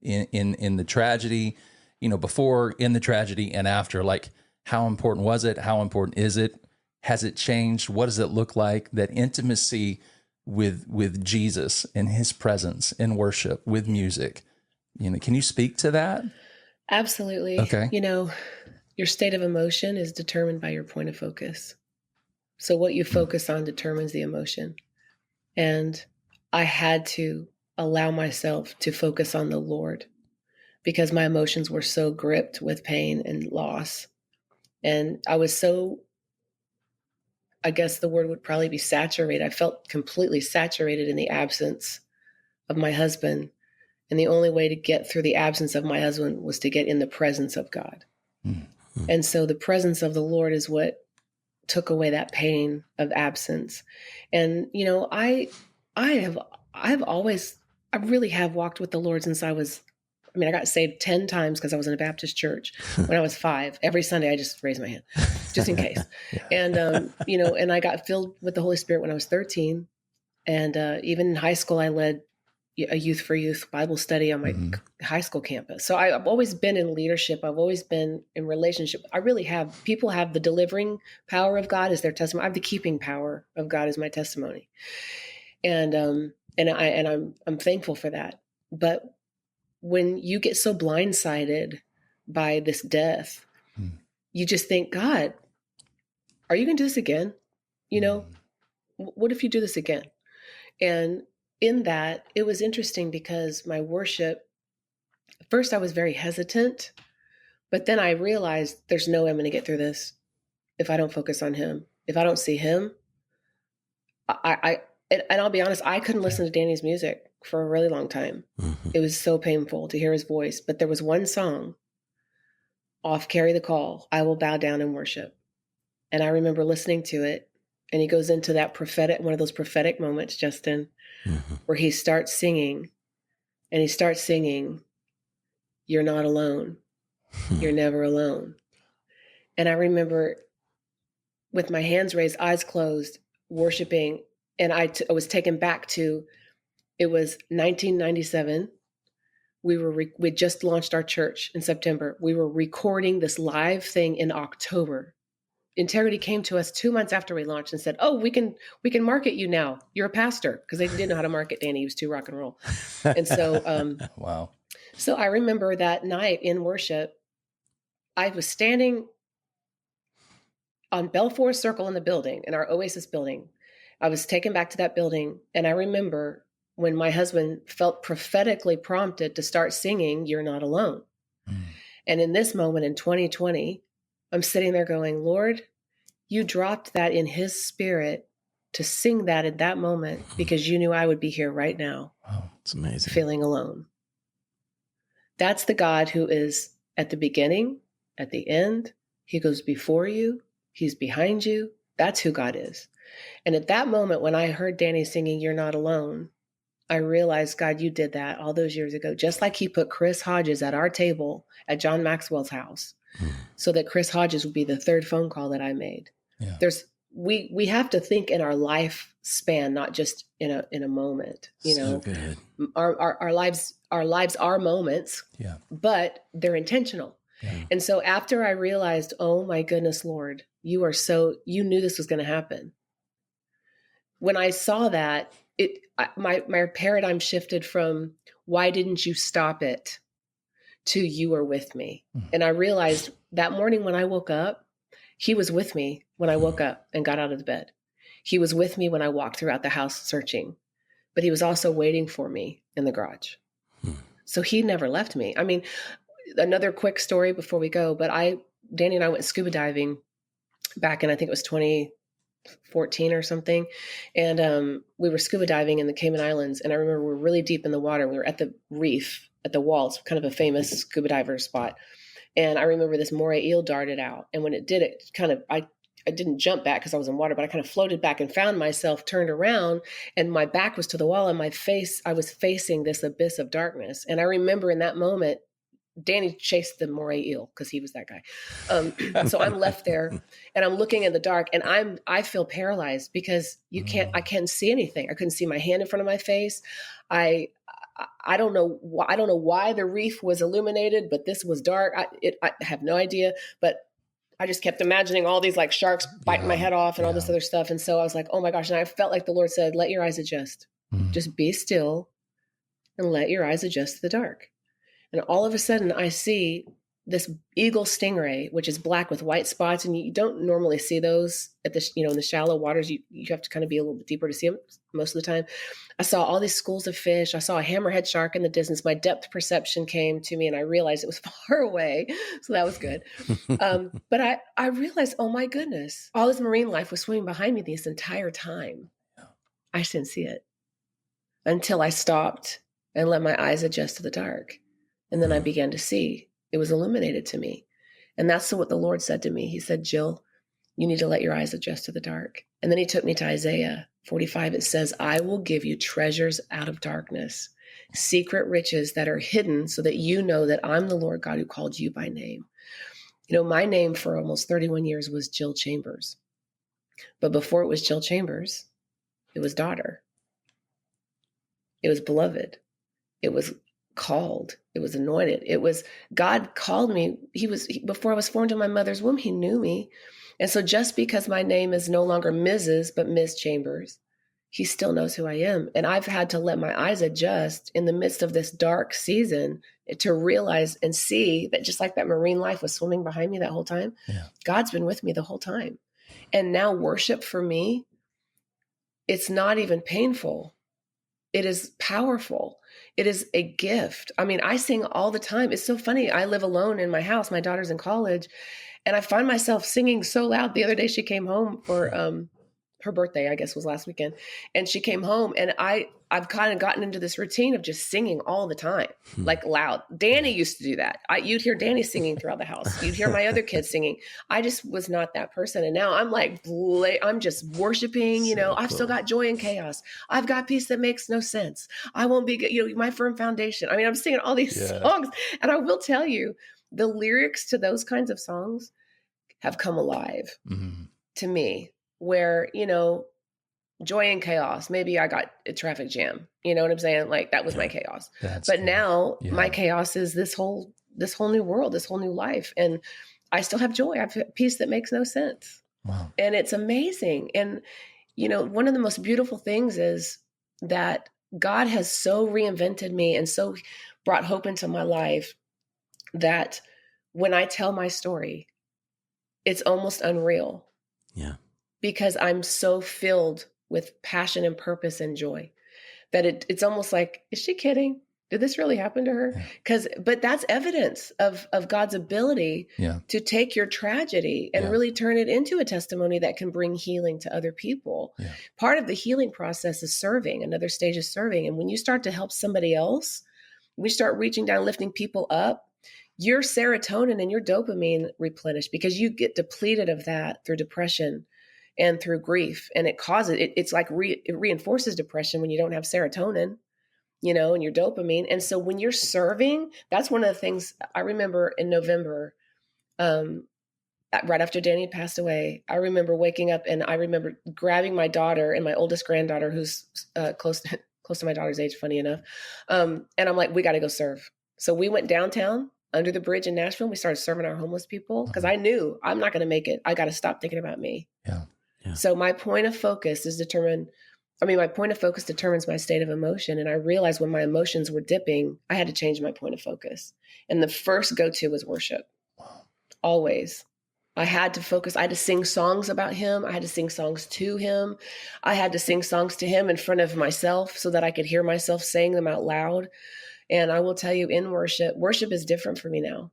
in the tragedy, before, in the tragedy, and after? Like, how important was it? How important is it? Has it changed? What does it look like? That intimacy with Jesus and his presence in worship, with music. Can you speak to that? Absolutely. Okay. Your state of emotion is determined by your point of focus. So what you focus on determines the emotion. And I had to allow myself to focus on the Lord because my emotions were so gripped with pain and loss. And I was so, I guess the word would probably be saturated. I felt completely saturated in the absence of my husband. And the only way to get through the absence of my husband was to get in the presence of God. Mm-hmm. And so the presence of the Lord is what took away that pain of absence. And, I really have walked with the Lord since I got saved 10 times because I was in a Baptist church when I was 5. Every Sunday, I just raised my hand just in case. And, and I got filled with the Holy Spirit when I was 13. And even in high school, I led a Youth for Youth Bible study on my high school campus. So I've always been in leadership. I've always been in relationship. I really have. People have the delivering power of God as their testimony. I have the keeping power of God as my testimony. And I'm thankful for that. But when you get so blindsided by this death, you just think, God, are you going to do this again? What if you do this again? And in that, it was interesting because my worship, first I was very hesitant, but then I realized there's no way I'm going to get through this if I don't focus on him. If I don't see him, and I'll be honest, I couldn't listen to Danny's music for a really long time. It was so painful to hear his voice. But there was one song, off Carry the Call, I Will Bow Down and Worship. And I remember listening to it. And he goes into that one of those prophetic moments, Justin, where he starts singing. And he starts singing, "You're not alone. You're never alone." And I remember with my hands raised, eyes closed, worshiping. And I was taken back to, it was 1997. We just launched our church in September. We were recording this live thing in October. Integrity came to us 2 months after we launched and said, "Oh, we can market you now. You're a pastor," because they didn't know how to market Danny. He was too rock and roll. And so, wow. So I remember that night in worship, I was standing on Belfour Circle in the building, in our Oasis building. I was taken back to that building. And I remember when my husband felt prophetically prompted to start singing, "You're Not Alone." And in this moment in 2020, I'm sitting there going, Lord, you dropped that in his spirit to sing that at that moment because you knew I would be here right now. Wow, it's amazing. Feeling alone. That's the God who is at the beginning, at the end. He goes before you. He's behind you. That's who God is. And at that moment, when I heard Danny singing, "You're Not Alone," I realized, God, you did that all those years ago, just like he put Chris Hodges at our table at John Maxwell's house, so that Chris Hodges would be the third phone call that I made. Yeah. We have to think in our life span, not just in a moment. Good. Our lives are moments, but they're intentional. Yeah. And so after I realized, oh my goodness, Lord, you knew this was going to happen. When I saw that, my paradigm shifted from, why didn't you stop it, to you are with me. And I realized that morning when I woke up, he was with me when I woke up and got out of the bed. He was with me when I walked throughout the house searching, but he was also waiting for me in the garage. So he never left me. I mean, another quick story before we go, but Danny and I went scuba diving back in, I think it was 2014 or something. And we were scuba diving in the Cayman Islands. And I remember we were really deep in the water. We were at the reef, at the wall. It's kind of a famous scuba diver spot. And I remember this moray eel darted out. And when it did, it kind of, I didn't jump back because I was in water, but I kind of floated back and found myself turned around, and my back was to the wall, and I was facing this abyss of darkness. And I remember in that moment, Danny chased the moray eel because he was that guy. So I'm left there and I'm looking in the dark, and I feel paralyzed because I can't see anything. I couldn't see my hand in front of my face. I don't know why the reef was illuminated, but this was dark. I have no idea, but I just kept imagining all these like sharks biting my head off and all this other stuff. And so I was like, oh my gosh. And I felt like the Lord said, let your eyes adjust. Just be still and let your eyes adjust to the dark. And all of a sudden I see this eagle stingray, which is black with white spots. And you don't normally see those at the, in the shallow waters. You have to kind of be a little bit deeper to see them most of the time. I saw all these schools of fish. I saw a hammerhead shark in the distance. My depth perception came to me and I realized it was far away. So that was good. But I realized, oh my goodness, all this marine life was swimming behind me this entire time. I just didn't see it until I stopped and let my eyes adjust to the dark. And then I began to see. It was illuminated to me. And that's what the Lord said to me. He said, Jill, you need to let your eyes adjust to the dark. And then he took me to Isaiah 45. It says, I will give you treasures out of darkness, secret riches that are hidden so that you know that I'm the Lord God who called you by name. My name for almost 31 years was Jill Chambers. But before it was Jill Chambers, it was daughter. It was beloved. It was called. It was anointed. It was God called me. Before I was formed in my mother's womb, he knew me. And so just because my name is no longer Mrs., but Ms. Chambers, he still knows who I am. And I've had to let my eyes adjust in the midst of this dark season to realize and see that just like that marine life was swimming behind me that whole time, God's been with me the whole time. And now worship for me, it's not even painful. It is powerful. It is a gift. I mean, I sing all the time. It's so funny. I live alone in my house. My daughter's in college, and I find myself singing so loud. The other day she came home for her birthday, I guess was last weekend. And she came home, and I've kind of gotten into this routine of just singing all the time, like loud. Danny used to do that. You'd hear Danny singing throughout the house. You'd hear my other kids singing. I just was not that person. And now I'm like, I'm just worshiping, I've still got joy in chaos. I've got peace that makes no sense. I won't be good, my firm foundation. I mean, I'm singing all these songs, and I will tell you, the lyrics to those kinds of songs have come alive to me. Where, joy and chaos, maybe I got a traffic jam, you know what I'm saying? Like that was my chaos. But now my chaos is this whole new world, this whole new life. And I still have joy. I have peace that makes no sense. Wow. And it's amazing. And, one of the most beautiful things is that God has so reinvented me and so brought hope into my life that when I tell my story, it's almost unreal. Yeah. Because I'm so filled with passion and purpose and joy that it's almost like, is she kidding? Did this really happen to her? But that's evidence of God's ability to take your tragedy and really turn it into a testimony that can bring healing to other people. Yeah. Part of the healing process is serving. Another stage is serving. And when you start to help somebody else, we start reaching down, lifting people up, your serotonin and your dopamine replenish because you get depleted of that through depression and through grief. And it causes, it's like it reinforces depression when you don't have serotonin, and your dopamine. And so when you're serving, that's one of the things I remember in November, right after Danny had passed away, I remember waking up and I remember grabbing my daughter and my oldest granddaughter, who's close to my daughter's age, funny enough. And I'm like, we got to go serve. So we went downtown under the bridge in Nashville. We started serving our homeless people because I knew I'm not going to make it. I got to stop thinking about me. Yeah. So my point of focus is determined I mean, my point of focus determines my state of emotion. And I realized when my emotions were dipping, I had to change my point of focus. And the first go-to was worship. Always. I had to focus. I had to sing songs about him. I had to sing songs to him. I had to sing songs to him in front of myself so that I could hear myself saying them out loud. And I will tell you, in worship is different for me now.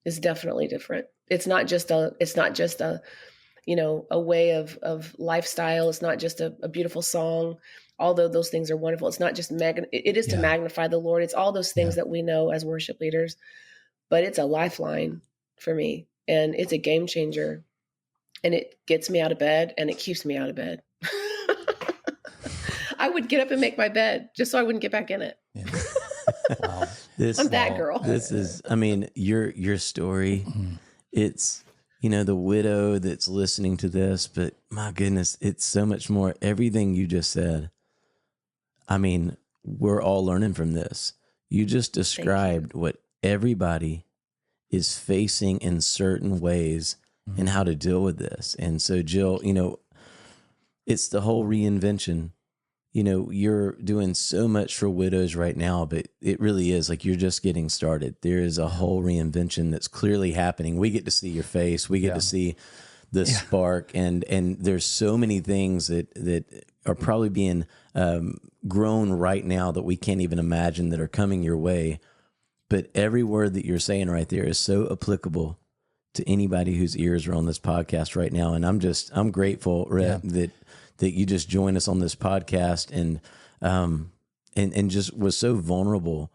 It's definitely different. It's not just a way of lifestyle. It's not just a beautiful song, although those things are wonderful. It's not just it is to magnify the Lord. It's all those things that we know as worship leaders, but it's a lifeline for me, and it's a game changer, and it gets me out of bed and it keeps me out of bed. I would get up and make my bed just so I wouldn't get back in it. Yeah. Wow. I'm that girl. This is, I mean, your story, it's, the widow that's listening to this, but my goodness, it's so much more. Everything you just said, I mean, we're all learning from this. You just described what everybody is facing in certain ways and how to deal with this. And so, Jill, it's the whole reinvention. You're doing so much for widows right now, but it really is like you're just getting started. There is a whole reinvention that's clearly happening. We get to see your face. We get to see the spark, and there's so many things that are probably being grown right now that we can't even imagine that are coming your way. But every word that you're saying right there is so applicable to anybody whose ears are on this podcast right now. And I'm grateful, Rhett, that you just joined us on this podcast and just was so vulnerable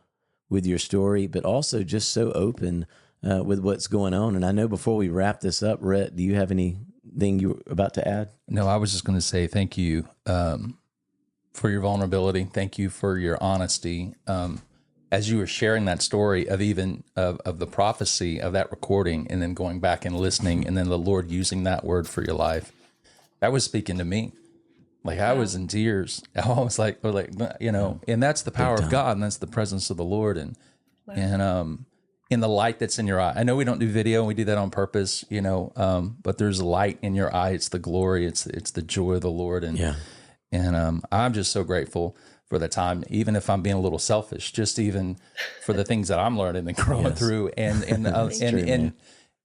with your story, but also just so open with what's going on. And I know before we wrap this up, Rhett, do you have anything you were about to add? No, I was just going to say thank you for your vulnerability. Thank you for your honesty. As you were sharing that story of even of the prophecy of that recording, and then going back and listening, and then the Lord using that word for your life, that was speaking to me. Like I was in tears. I was like, and that's the power of God, and that's the presence of the Lord, and in the light that's in your eye. I know we don't do video, and we do that on purpose, but there's a light in your eye. It's the glory. It's the joy of the Lord, and I'm just so grateful for the time, even if I'm being a little selfish, just even for the things that I'm learning and growing through, and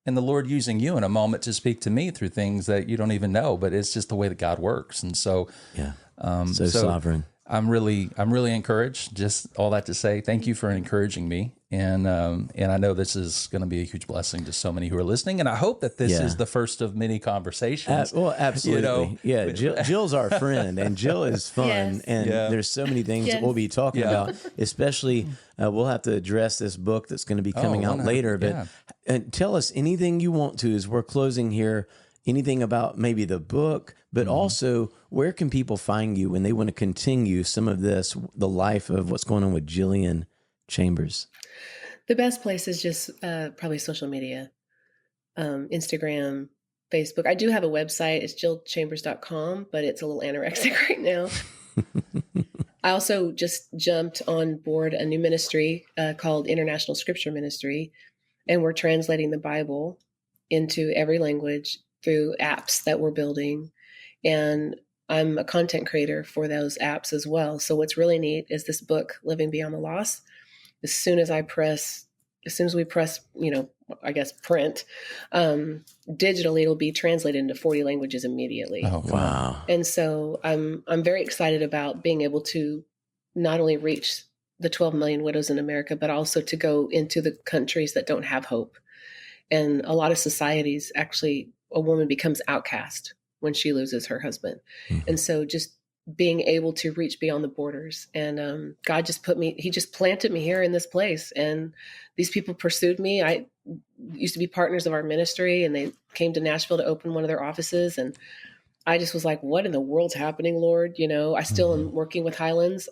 the Lord using you in a moment to speak to me through things that you don't even know, but it's just the way that God works. And so, so sovereign. I'm really encouraged. Just all that to say, thank you for encouraging me. And I know this is going to be a huge blessing to so many who are listening. And I hope that this is the first of many conversations. Well, absolutely. Yeah. Jill's our friend, and Jill is fun. Yes. And there's so many things that we'll be talking about, especially we'll have to address this book that's going to be coming out later. But tell us anything you want to as we're closing here, anything about maybe the book, but also where can people find you when they want to continue some of this, the life of what's going on with Jillian Chambers? The best place is just probably social media, Instagram, Facebook. I do have a website. It's jillchambers.com, but it's a little anorexic right now. I also just jumped on board a new ministry called International Scripture Ministry, and we're translating the Bible into every language through apps that we're building. And I'm a content creator for those apps as well. So what's really neat is this book, Living Beyond the Loss. As soon as we press, I guess print, digitally, it'll be translated into 40 languages immediately. Oh, wow. And so I'm very excited about being able to not only reach the 12 million widows in America, but also to go into the countries that don't have hope. And a lot of societies, actually, a woman becomes outcast when she loses her husband. Mm-hmm. And so just being able to reach beyond the borders. And God just he just planted me here in this place. And these people pursued me. I used to be partners of our ministry, and they came to Nashville to open one of their offices. And I just was like, what in the world's happening, Lord? I still am working with Highlands,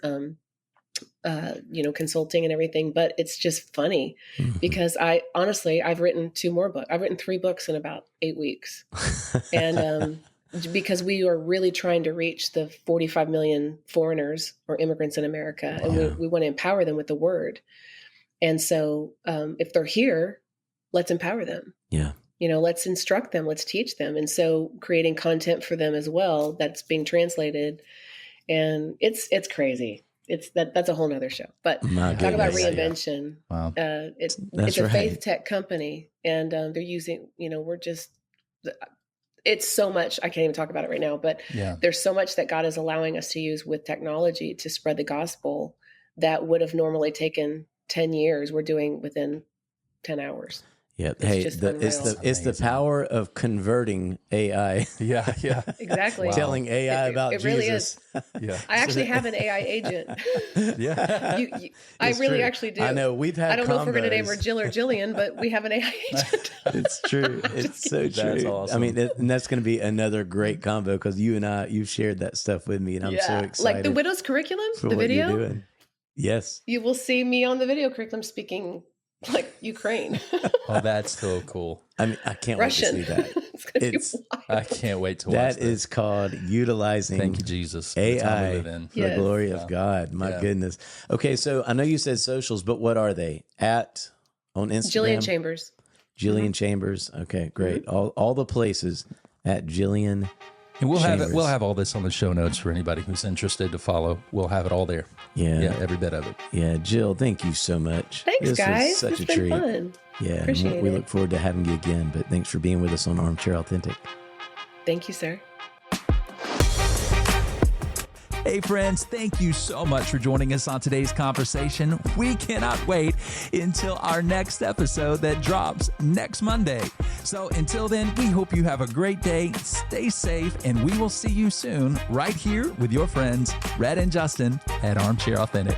consulting and everything, but it's just funny because I've written 2 more books. I've written 3 books in about 8 weeks. And, because we are really trying to reach the 45 million foreigners or immigrants in America, and we want to empower them with the word. And so if they're here, let's empower them. Yeah. Let's instruct them, let's teach them. And so creating content for them as well that's being translated. And it's crazy. That's a whole nother show. But My talk about goodness. reinvention. Wow. It's That's a right. faith tech company, and they're using, it's so much. I can't even talk about it right now, but Yeah. there's so much that God is allowing us to use with technology to spread the gospel that would have normally taken 10 years. We're doing within 10 hours. Yeah. It's Hey, just it's unreal. the Amazing. power of converting AI, Yeah. Yeah. Exactly. Wow. telling AI about It really Jesus. Yeah. I actually have an AI agent. Yeah. I It's really true. actually do. I know we've had. I don't know if we're going to name her combos. Jill or Jillian, but we have an AI agent. It's true. It's so true. That's awesome. I mean, and that's going to be another great combo because you've shared that stuff with me, and I'm so excited. Like the Widow's curriculum, for the what video. you're doing. Yes. You will see me on the video curriculum speaking like Ukraine, Oh, that's so cool. I mean, I can't Russian. wait to see that. It's gonna It's- be wild. I can't wait to watch That this. is called utilizing Thank you, Jesus. for the time we AI live in. for the Yes. glory of God. My Yeah. goodness. Okay, so I know you said socials, but what are they? On Instagram? Jillian Chambers. Jillian Chambers. Okay, great. All the places at Jillian. And we'll Chambers. have all this on the show notes for anybody who's interested to follow. We'll have it all there. Yeah. Yeah, every bit of it. Yeah, Jill, thank you so much. Thanks, this guys. was such It's a been treat. fun. Yeah, and Appreciate we it. look forward to having you again. But thanks for being with us on Armchair Authentic. Thank you, sir. Hey, friends, thank you so much for joining us on today's conversation. We cannot wait until our next episode that drops next Monday. So until then, we hope you have a great day. Stay safe, and we will see you soon right here with your friends, Rhett and Justin at Armchair Authentic.